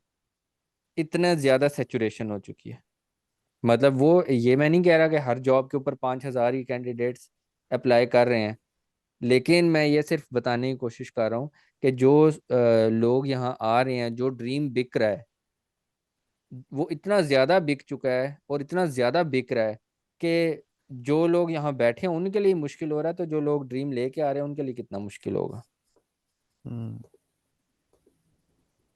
इतना ज़्यादा सेचुरेशन हो चुकी है। मतलब वो ये मैं नहीं कह रहा कि हर जॉब के ऊपर 5000 ही कैंडिडेट्स अप्लाई कर रहे हैं, लेकिन मैं ये सिर्फ बताने की कोशिश कर रहा हूँ कि जो लोग यहाँ आ रहे हैं, जो ड्रीम बिक रहा है वो इतना ज़्यादा बिक चुका है और इतना ज़्यादा बिक रहा है कि जो लोग यहाँ बैठे हैं उनके लिए मुश्किल हो रहा है, तो जो लोग ड्रीम लेके आ रहे हैं उनके लिए कितना मुश्किल होगा। हम्म।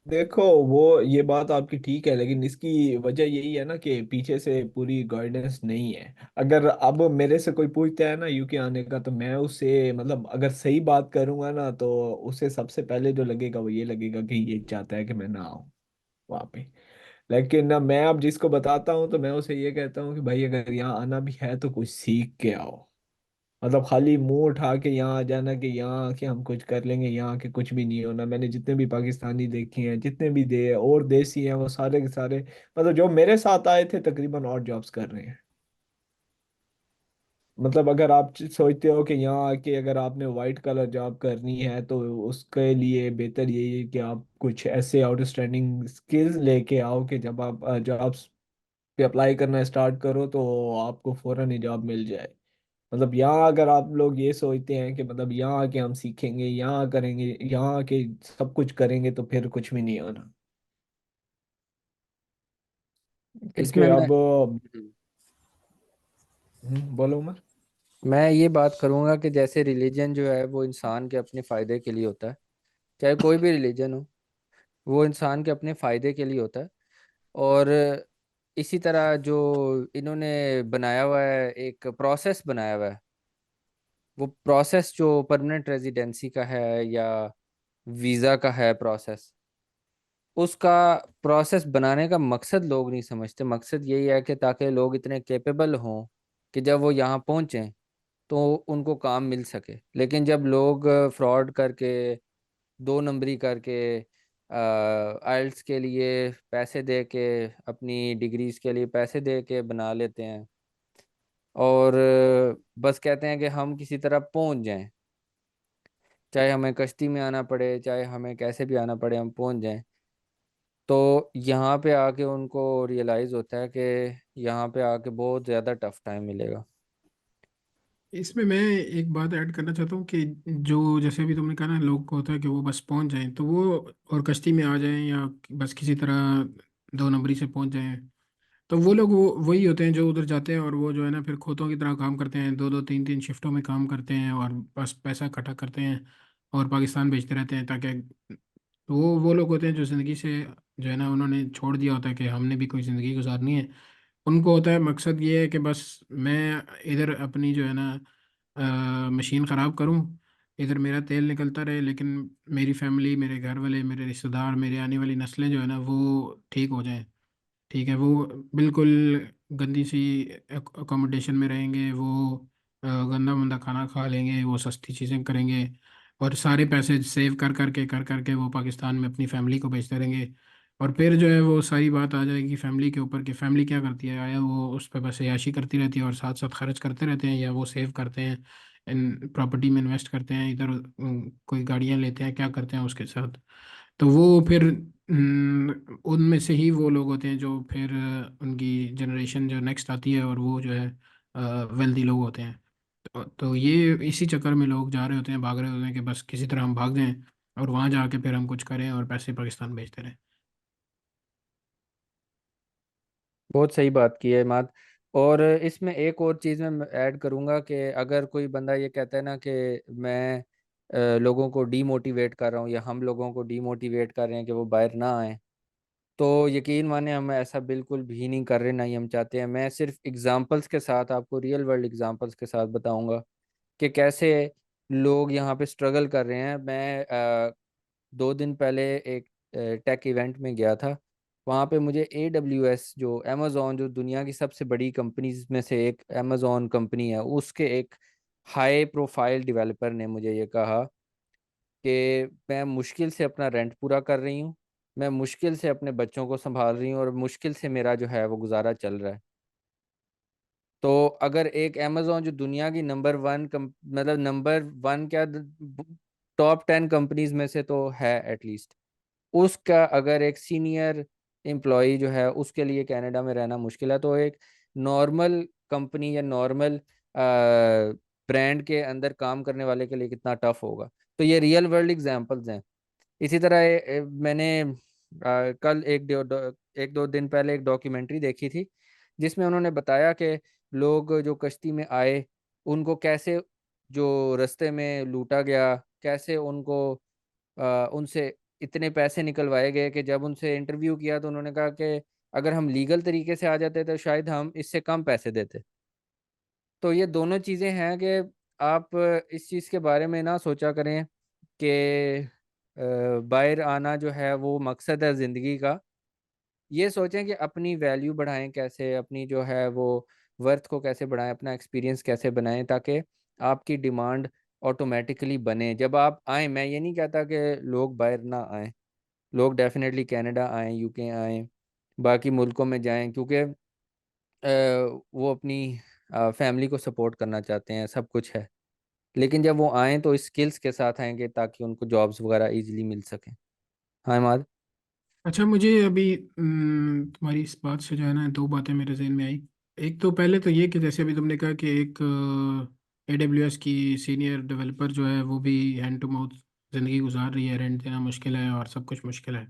देखो, वो ये बात आपकी ठीक है, लेकिन इसकी वजह यही है ना कि पीछे से पूरी गाइडेंस नहीं है। अगर अब मेरे से कोई पूछता है ना यूके आने का, तो मैं उससे मतलब अगर सही बात करूंगा ना, तो उसे सबसे पहले जो लगेगा वो ये लगेगा कि ये चाहता है कि मैं ना आऊँ वहाँ पे। लेकिन ना, मैं अब जिसको बताता हूँ तो मैं उसे ये कहता हूँ कि भाई अगर यहाँ आना भी है तो कुछ सीख के आओ। मतलब खाली मुंह उठा के यहाँ आ जाना कि यहाँ आके हम कुछ कर लेंगे, यहाँ आके कुछ भी नहीं होना। मैंने जितने भी पाकिस्तानी देखे हैं, जितने भी दे और देसी हैं, वो सारे के सारे मतलब जो मेरे साथ आए थे तकरीबन और जॉब्स कर रहे हैं। मतलब अगर आप सोचते हो कि यहाँ आके अगर आपने वाइट कलर जॉब करनी है तो उसके लिए बेहतर यही है कि आप कुछ ऐसे आउटस्टैंडिंग स्किल्स लेके आओ कि जब आप जॉब्स पे अप्लाई करना स्टार्ट करो तो आपको फौरन ही जॉब मिल जाए। मतलब यहाँ अगर आप लोग ये सोचते हैं कि मतलब यहाँ आके हम सीखेंगे, यहाँ करेंगे, यहाँ आके सब कुछ करेंगे, तो फिर कुछ भी नहीं होना। क्योंकि इसमें अब बोलो उमर। मैं ये बात करूंगा कि जैसे रिलीजन जो है वो इंसान के अपने फायदे के लिए होता है, चाहे कोई भी रिलीजन हो, वो इंसान के अपने फायदे के लिए होता है। और इसी तरह जो इन्होंने बनाया हुआ है, एक प्रोसेस बनाया हुआ है, वो प्रोसेस जो परमानेंट रेजिडेंसी का है या वीज़ा का है प्रोसेस, उसका प्रोसेस बनाने का मकसद लोग नहीं समझते। मकसद यही है कि ताकि लोग इतने कैपेबल हों कि जब वो यहाँ पहुँचें तो उनको काम मिल सके। लेकिन जब लोग फ्रॉड करके, दो नंबरी करके, आइल्स के लिए पैसे दे के, अपनी डिग्रीज के लिए पैसे दे के बना लेते हैं, और बस कहते हैं कि हम किसी तरह पहुंच जाएं, चाहे हमें कश्ती में आना पड़े, चाहे हमें कैसे भी आना पड़े, हम पहुंच जाएं। तो यहाँ पे आके उनको रियलाइज़ होता है कि यहाँ पे आके बहुत ज़्यादा टफ टाइम मिलेगा। इसमें मैं एक बात ऐड करना चाहता हूँ कि जो जैसे अभी तुमने कहा ना, लोग को होता है कि वो बस पहुंच जाएं तो वो, और कश्ती में आ जाएं या बस किसी तरह दो नंबरी से पहुंच जाएं, तो वो लोग वो वही होते हैं जो उधर जाते हैं और वो जो है ना फिर खोतों की तरह काम करते हैं, दो दो तीन तीन शिफ्टों में काम करते हैं और बस पैसा इकट्ठा करते हैं और पाकिस्तान भेजते रहते हैं, ताकि वो लोग होते हैं जो ज़िंदगी से जो है ना उन्होंने छोड़ दिया होता है कि हमने भी कोई ज़िंदगी गुजारनी है। उनको होता है मकसद ये है कि बस मैं इधर अपनी जो है ना मशीन ख़राब करूं, इधर मेरा तेल निकलता रहे, लेकिन मेरी फैमिली, मेरे घर वाले, मेरे रिश्तेदार, मेरे आने वाली नस्लें जो है ना वो ठीक हो जाएं। ठीक है, वो बिल्कुल गंदी सी अकोमोडेशन में रहेंगे, वो गंदा मंदा खाना खा लेंगे, वो सस्ती चीज़ें करेंगे और सारे पैसे सेव कर करके वो पाकिस्तान में अपनी फैमिली को भेजते रहेंगे। और फिर जो है वो सारी बात आ जाएगी फैमिली के ऊपर कि फैमिली क्या करती है, आया वो उस पर बस याशी करती रहती है और साथ साथ खर्च करते रहते हैं, या वो सेव करते हैं, इन प्रॉपर्टी में इन्वेस्ट करते हैं, इधर कोई गाड़ियाँ लेते हैं, क्या करते हैं उसके साथ। तो वो फिर उनमें से ही वो लोग होते हैं जो फिर उनकी जनरेशन जो नेक्स्ट आती है और वो जो है वेल्दी लोग होते हैं। तो ये इसी चक्कर में लोग जा रहे होते हैं, भाग रहे होते हैं कि बस किसी तरह हम भाग जाएं और वहाँ जाके फिर हम कुछ करें और पैसे पाकिस्तान भेजते रहें। बहुत सही बात की है मात। और इसमें एक और चीज़ मैं ऐड करूंगा कि अगर कोई बंदा ये कहता है ना कि मैं लोगों को डीमोटिवेट कर रहा हूँ, या हम लोगों को डीमोटिवेट कर रहे हैं कि वो बाहर ना आए, तो यकीन माने हम ऐसा बिल्कुल भी नहीं कर रहे, ना ही हम चाहते हैं। मैं सिर्फ एग्जांपल्स के साथ आपको, रियल वर्ल्ड एग्जांपल्स के साथ बताऊंगा कि कैसे लोग यहाँ पे स्ट्रगल कर रहे हैं। मैं 2 दिन पहले एक टेक इवेंट में गया था। वहाँ पे मुझे AWS, जो अमेज़ॉन, जो दुनिया की सबसे बड़ी कंपनीज में से एक अमेज़ॉन कंपनी है, उसके एक हाई प्रोफाइल डेवलपर ने मुझे ये कहा कि मैं मुश्किल से अपना रेंट पूरा कर रही हूँ, मैं मुश्किल से अपने बच्चों को संभाल रही हूँ, और मुश्किल से मेरा जो है वो गुजारा चल रहा है। तो अगर एक अमेज़ॉन जो दुनिया की नंबर वन मतलब नंबर वन क्या, टॉप 10 कंपनीज में से तो है एटलीस्ट, उसका अगर एक सीनियर एम्प्लॉय जो है उसके लिए कनाडा में रहना मुश्किल है, तो एक नॉर्मल कंपनी या नॉर्मल ब्रांड के अंदर काम करने वाले के लिए कितना टफ होगा। तो ये रियल वर्ल्ड एग्जांपल्स हैं। इसी तरह मैंने कल एक दो दिन पहले एक डॉक्यूमेंट्री देखी थी, जिसमें उन्होंने बताया कि लोग जो कश्ती में आए, उनको कैसे जो रास्ते में लूटा गया, कैसे उनको उनसे इतने पैसे निकलवाए गए कि जब उनसे इंटरव्यू किया तो उन्होंने कहा कि अगर हम लीगल तरीके से आ जाते तो शायद हम इससे कम पैसे देते। तो ये दोनों चीज़ें हैं कि आप इस चीज़ के बारे में ना सोचा करें कि बाहर आना जो है वो मकसद है ज़िंदगी का। ये सोचें कि अपनी वैल्यू बढ़ाएं कैसे, अपनी जो है वो वर्थ को कैसे बढ़ाएं, अपना एक्सपीरियंस कैसे बनाएं, ताकि आपकी डिमांड ऑटोमेटिकली बने जब आप आएँ। मैं ये नहीं कहता कि लोग बाहर ना आएँ, लोग डेफिनेटली कनाडा आएँ, UK आएँ, बाकी मुल्कों में जाएं, क्योंकि वो अपनी फैमिली को सपोर्ट करना चाहते हैं, सब कुछ है। लेकिन जब वो आएँ तो स्किल्स के साथ आएंगे ताकि उनको जॉब्स वगैरह इजीली मिल सकें। हाँ इमाद। अच्छा, मुझे अभी तुम्हारी इस बात से जो है ना, दो बातें मेरे जहन में आई। एक तो पहले तो ये कि जैसे अभी तुमने कहा कि एक AWS की सीनियर डेवलपर जो है वो भी हैंड टू माउथ ज़िंदगी गुजार रही है, रेंट देना मुश्किल है और सब कुछ मुश्किल है।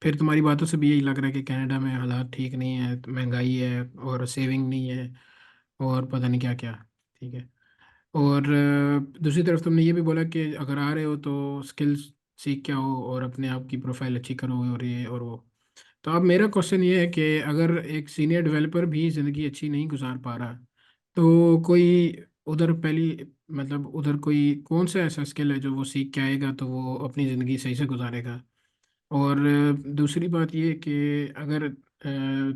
फिर तुम्हारी बातों से भी यही लग रहा है कि कनाडा में हालात ठीक नहीं है, तो महंगाई है और सेविंग नहीं है और पता नहीं क्या क्या। ठीक है। और दूसरी तरफ तुमने ये भी बोला कि अगर आ रहे हो तो स्किल्स सीख के आओ और अपने आप की प्रोफाइल अच्छी करो और ये और वो। तो अब मेरा क्वेश्चन ये है कि अगर एक सीनियर डेवलपर भी ज़िंदगी अच्छी नहीं गुजार पा रहा, तो कोई उधर पहली मतलब उधर कोई कौन सा ऐसा स्किल है जो वो सीख के आएगा तो वो अपनी ज़िंदगी सही से गुजारेगा। और दूसरी बात ये कि अगर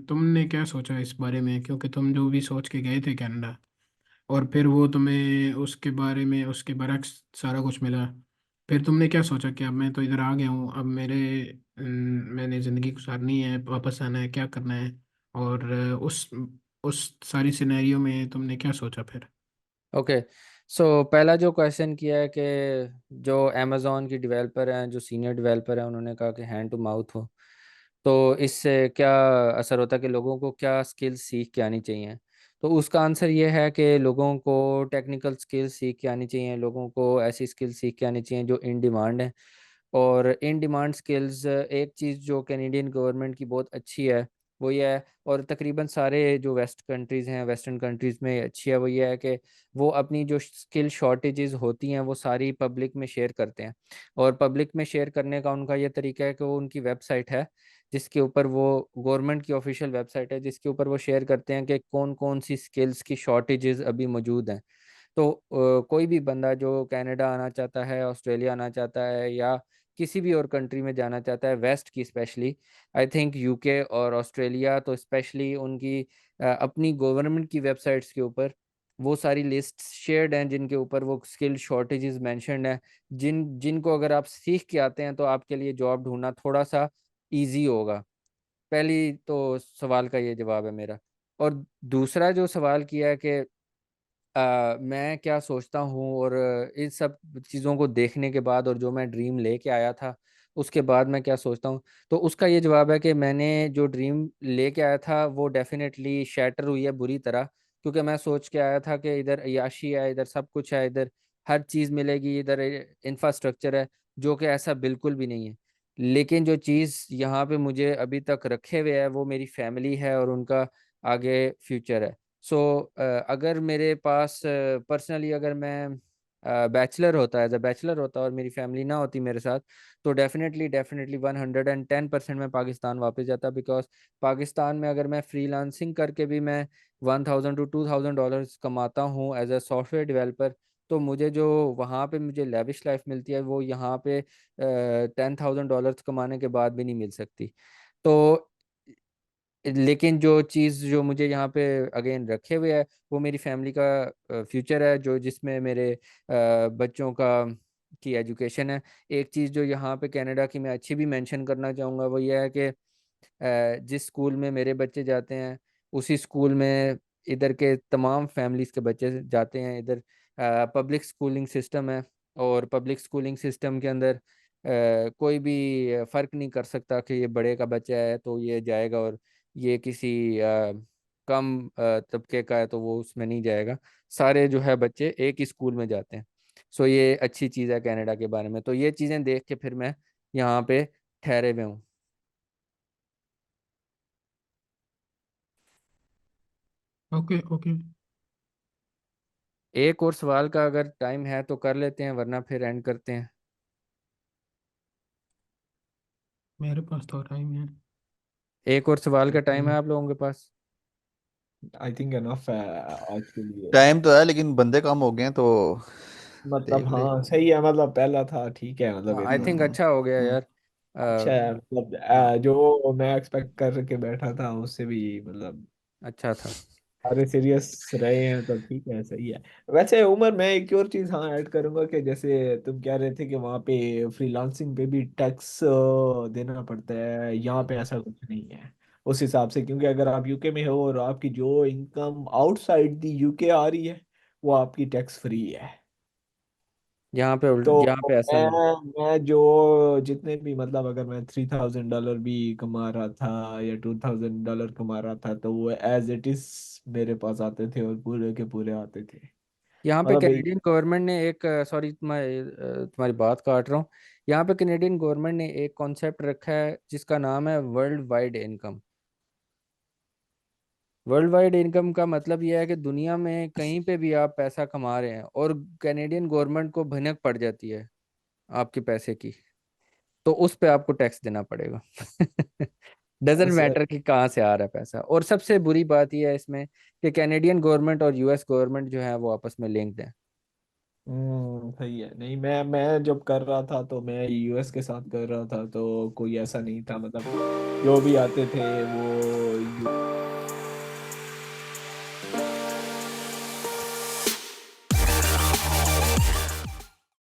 तुमने क्या सोचा इस बारे में, क्योंकि तुम जो भी सोच के गए थे कनाडा और फिर वो तुम्हें उसके बारे में उसके बरक्स सारा कुछ मिला, फिर तुमने क्या सोचा कि अब मैं तो इधर आ गया हूँ, अब मैंने ज़िंदगी गुजारनी है, वापस आना है, क्या करना है। और उस सारी सिनेरियो में तुमने क्या सोचा फिर। ओके, सो पहला जो क्वेश्चन किया है कि जो अमेज़ॉन की डेवलपर हैं, जो सीनियर डेवलपर हैं, उन्होंने कहा कि हैंड टू माउथ हो, तो इससे क्या असर होता है कि लोगों को क्या स्किल्स सीख के आनी चाहिए। तो उसका आंसर ये है कि लोगों को टेक्निकल स्किल्स सीख के आनी चाहिए, लोगों को ऐसी स्किल्स सीख के आनी चाहिए जो इन डिमांड है। और इन डिमांड स्किल्स, एक चीज़ जो कैनेडियन गवर्नमेंट की बहुत अच्छी है वो ये है, और तकरीबन सारे जो वेस्ट कंट्रीज़ हैं, वेस्टर्न कंट्रीज़ में अच्छी है, वो ये है कि वो अपनी जो स्किल शॉर्टेजेस होती हैं वो सारी पब्लिक में शेयर करते हैं। और पब्लिक में शेयर करने का उनका ये तरीका है कि वो उनकी वेबसाइट है जिसके ऊपर वो, गवर्नमेंट की ऑफिशियल वेबसाइट है जिसके ऊपर वो शेयर करते हैं कि कौन कौन सी स्किल्स की शॉर्टेजेस अभी मौजूद हैं। तो कोई भी बंदा जो कनाडा आना चाहता है, ऑस्ट्रेलिया आना चाहता है, या किसी भी और कंट्री में जाना चाहता है, वेस्ट की स्पेशली, आई थिंक यूके और ऑस्ट्रेलिया तो स्पेशली, उनकी अपनी गवर्नमेंट की वेबसाइट्स के ऊपर वो सारी लिस्ट शेयर्ड हैं जिनके ऊपर वो स्किल शॉर्टेजेस मेंशन्ड हैं, जिनको अगर आप सीख के आते हैं तो आपके लिए जॉब ढूंढना थोड़ा सा इजी होगा। पहली तो सवाल का ये जवाब है मेरा। और दूसरा जो सवाल किया है कि मैं क्या सोचता हूँ, और इन सब चीज़ों को देखने के बाद और जो मैं ड्रीम लेके आया था उसके बाद मैं क्या सोचता हूँ, तो उसका ये जवाब है कि मैंने जो ड्रीम लेके आया था वो डेफिनेटली शैटर हुई है बुरी तरह। क्योंकि मैं सोच के आया था कि इधर अय्याशी है, इधर सब कुछ है, इधर हर चीज़ मिलेगी, इधर इंफ्रास्ट्रक्चर है, जो कि ऐसा बिल्कुल भी नहीं है। लेकिन जो चीज़ यहाँ पे मुझे अभी तक रखे हुए है वो मेरी फैमिली है और उनका आगे फ्यूचर है। सो अगर मेरे पास पर्सनली, अगर मैं बैचलर होता, एज अ बैचलर होता और मेरी फैमिली ना होती मेरे साथ, तो डेफिनेटली डेफिनेटली 110% मैं पाकिस्तान वापस जाता। बिकॉज पाकिस्तान में अगर मैं फ्रीलांसिंग करके भी मैं 1,000 to 2,000 डॉलर्स कमाता हूँ एज अ सॉफ्टवेयर डेवलपर, तो मुझे जो वहाँ पे मुझे लेविश लाइफ मिलती है वो यहाँ पे 10,000 डॉलर्स कमाने के बाद भी नहीं मिल सकती। तो लेकिन जो चीज़ जो मुझे यहाँ पे अगेन रखे हुए है वो मेरी फैमिली का फ्यूचर है, जो जिसमें मेरे बच्चों का की एजुकेशन है। एक चीज़ जो यहाँ पे कनाडा की मैं अच्छी भी मेंशन करना चाहूँगा वो ये है कि जिस स्कूल में मेरे बच्चे जाते हैं उसी स्कूल में इधर के तमाम फैमिलीज के बच्चे जाते हैं। इधर पब्लिक स्कूलिंग सिस्टम है, और पब्लिक स्कूलिंग सिस्टम के अंदर कोई भी फ़र्क नहीं कर सकता कि ये बड़े का बच्चा है तो ये जाएगा, और ये किसी कम तबके का है तो वो उसमें नहीं जाएगा। सारे जो है बच्चे एक ही स्कूल में जाते हैं। सो ये अच्छी चीज़ है कनाडा के बारे में, तो ये चीज़ें देख के फिर मैं यहाँ पे ठहरे हुए हूँ। Okay okay. एक और सवाल का अगर टाइम है तो कर लेते हैं, वरना फिर एंड करते हैं। मेरे पास तो टाइम है। एक और सवाल का टाइम है आप लोगों के पास? आई थिंक एनफ है आज के लिए। टाइम तो है लेकिन बंदे कम हो गए हैं तो मतलब देख ले। हाँ सही है, मतलब पहला था ठीक है, मतलब आई थिंक इतना अच्छा हो गया हम्म, यार। अच्छा है, मतलब हाँ, जो मैं एक्सपेक्ट करके बैठा था उससे भी मतलब अच्छा था। सारे सीरियस रहे हैं, तो ठीक है सही है। वैसे उमर, मैं एक और चीज़ हाँ ऐड करूंगा कि जैसे तुम कह रहे थे कि वहाँ पे फ्रीलांसिंग पे भी टैक्स देना पड़ता है, यहाँ पे ऐसा कुछ नहीं है। उस हिसाब से, क्योंकि अगर आप यूके में हो और आपकी जो इनकम आउटसाइड दी यूके आ रही है वो आपकी टैक्स फ्री है। तो यहाँ पे ऐसा नहीं। मैं जो जितने भी मतलब अगर मैं $3,000 भी कमा रहा था या $2,000 कमा रहा था तो वो एज इट इज मेरे पास आते थे और पूरे के पूरे आते थे। यहाँ पे मतलब भाई। कैनेडियन गवर्नमेंट ने एक, सॉरी तुम्हारी बात काट रहा हूँ। यहाँ पे कैनेडियन गवर्नमेंट ने एक कॉन्सेप्ट रखा है जिसका नाम है world wide income. World wide income का मतलब यह है कि दुनिया में कहीं पे भी आप पैसा कमा रहे हैं और कैनेडियन गवर्नमेंट को भनक पड़ जाती है आपके पैसे की, तो उस पे आपको टैक्स देना पड़ेगा। डजेंट मैटर कि कहाँ से आ रहा है पैसा। और सबसे बुरी बात यह है इसमें कि कैनेडियन गवर्नमेंट और यूएस गवर्नमेंट जो है वो आपस में लिंक्ड है। सही है। नहीं, मैं जब कर रहा था तो मैं यूएस के साथ कर रहा था तो कोई ऐसा नहीं था, मतलब जो भी आते थे वो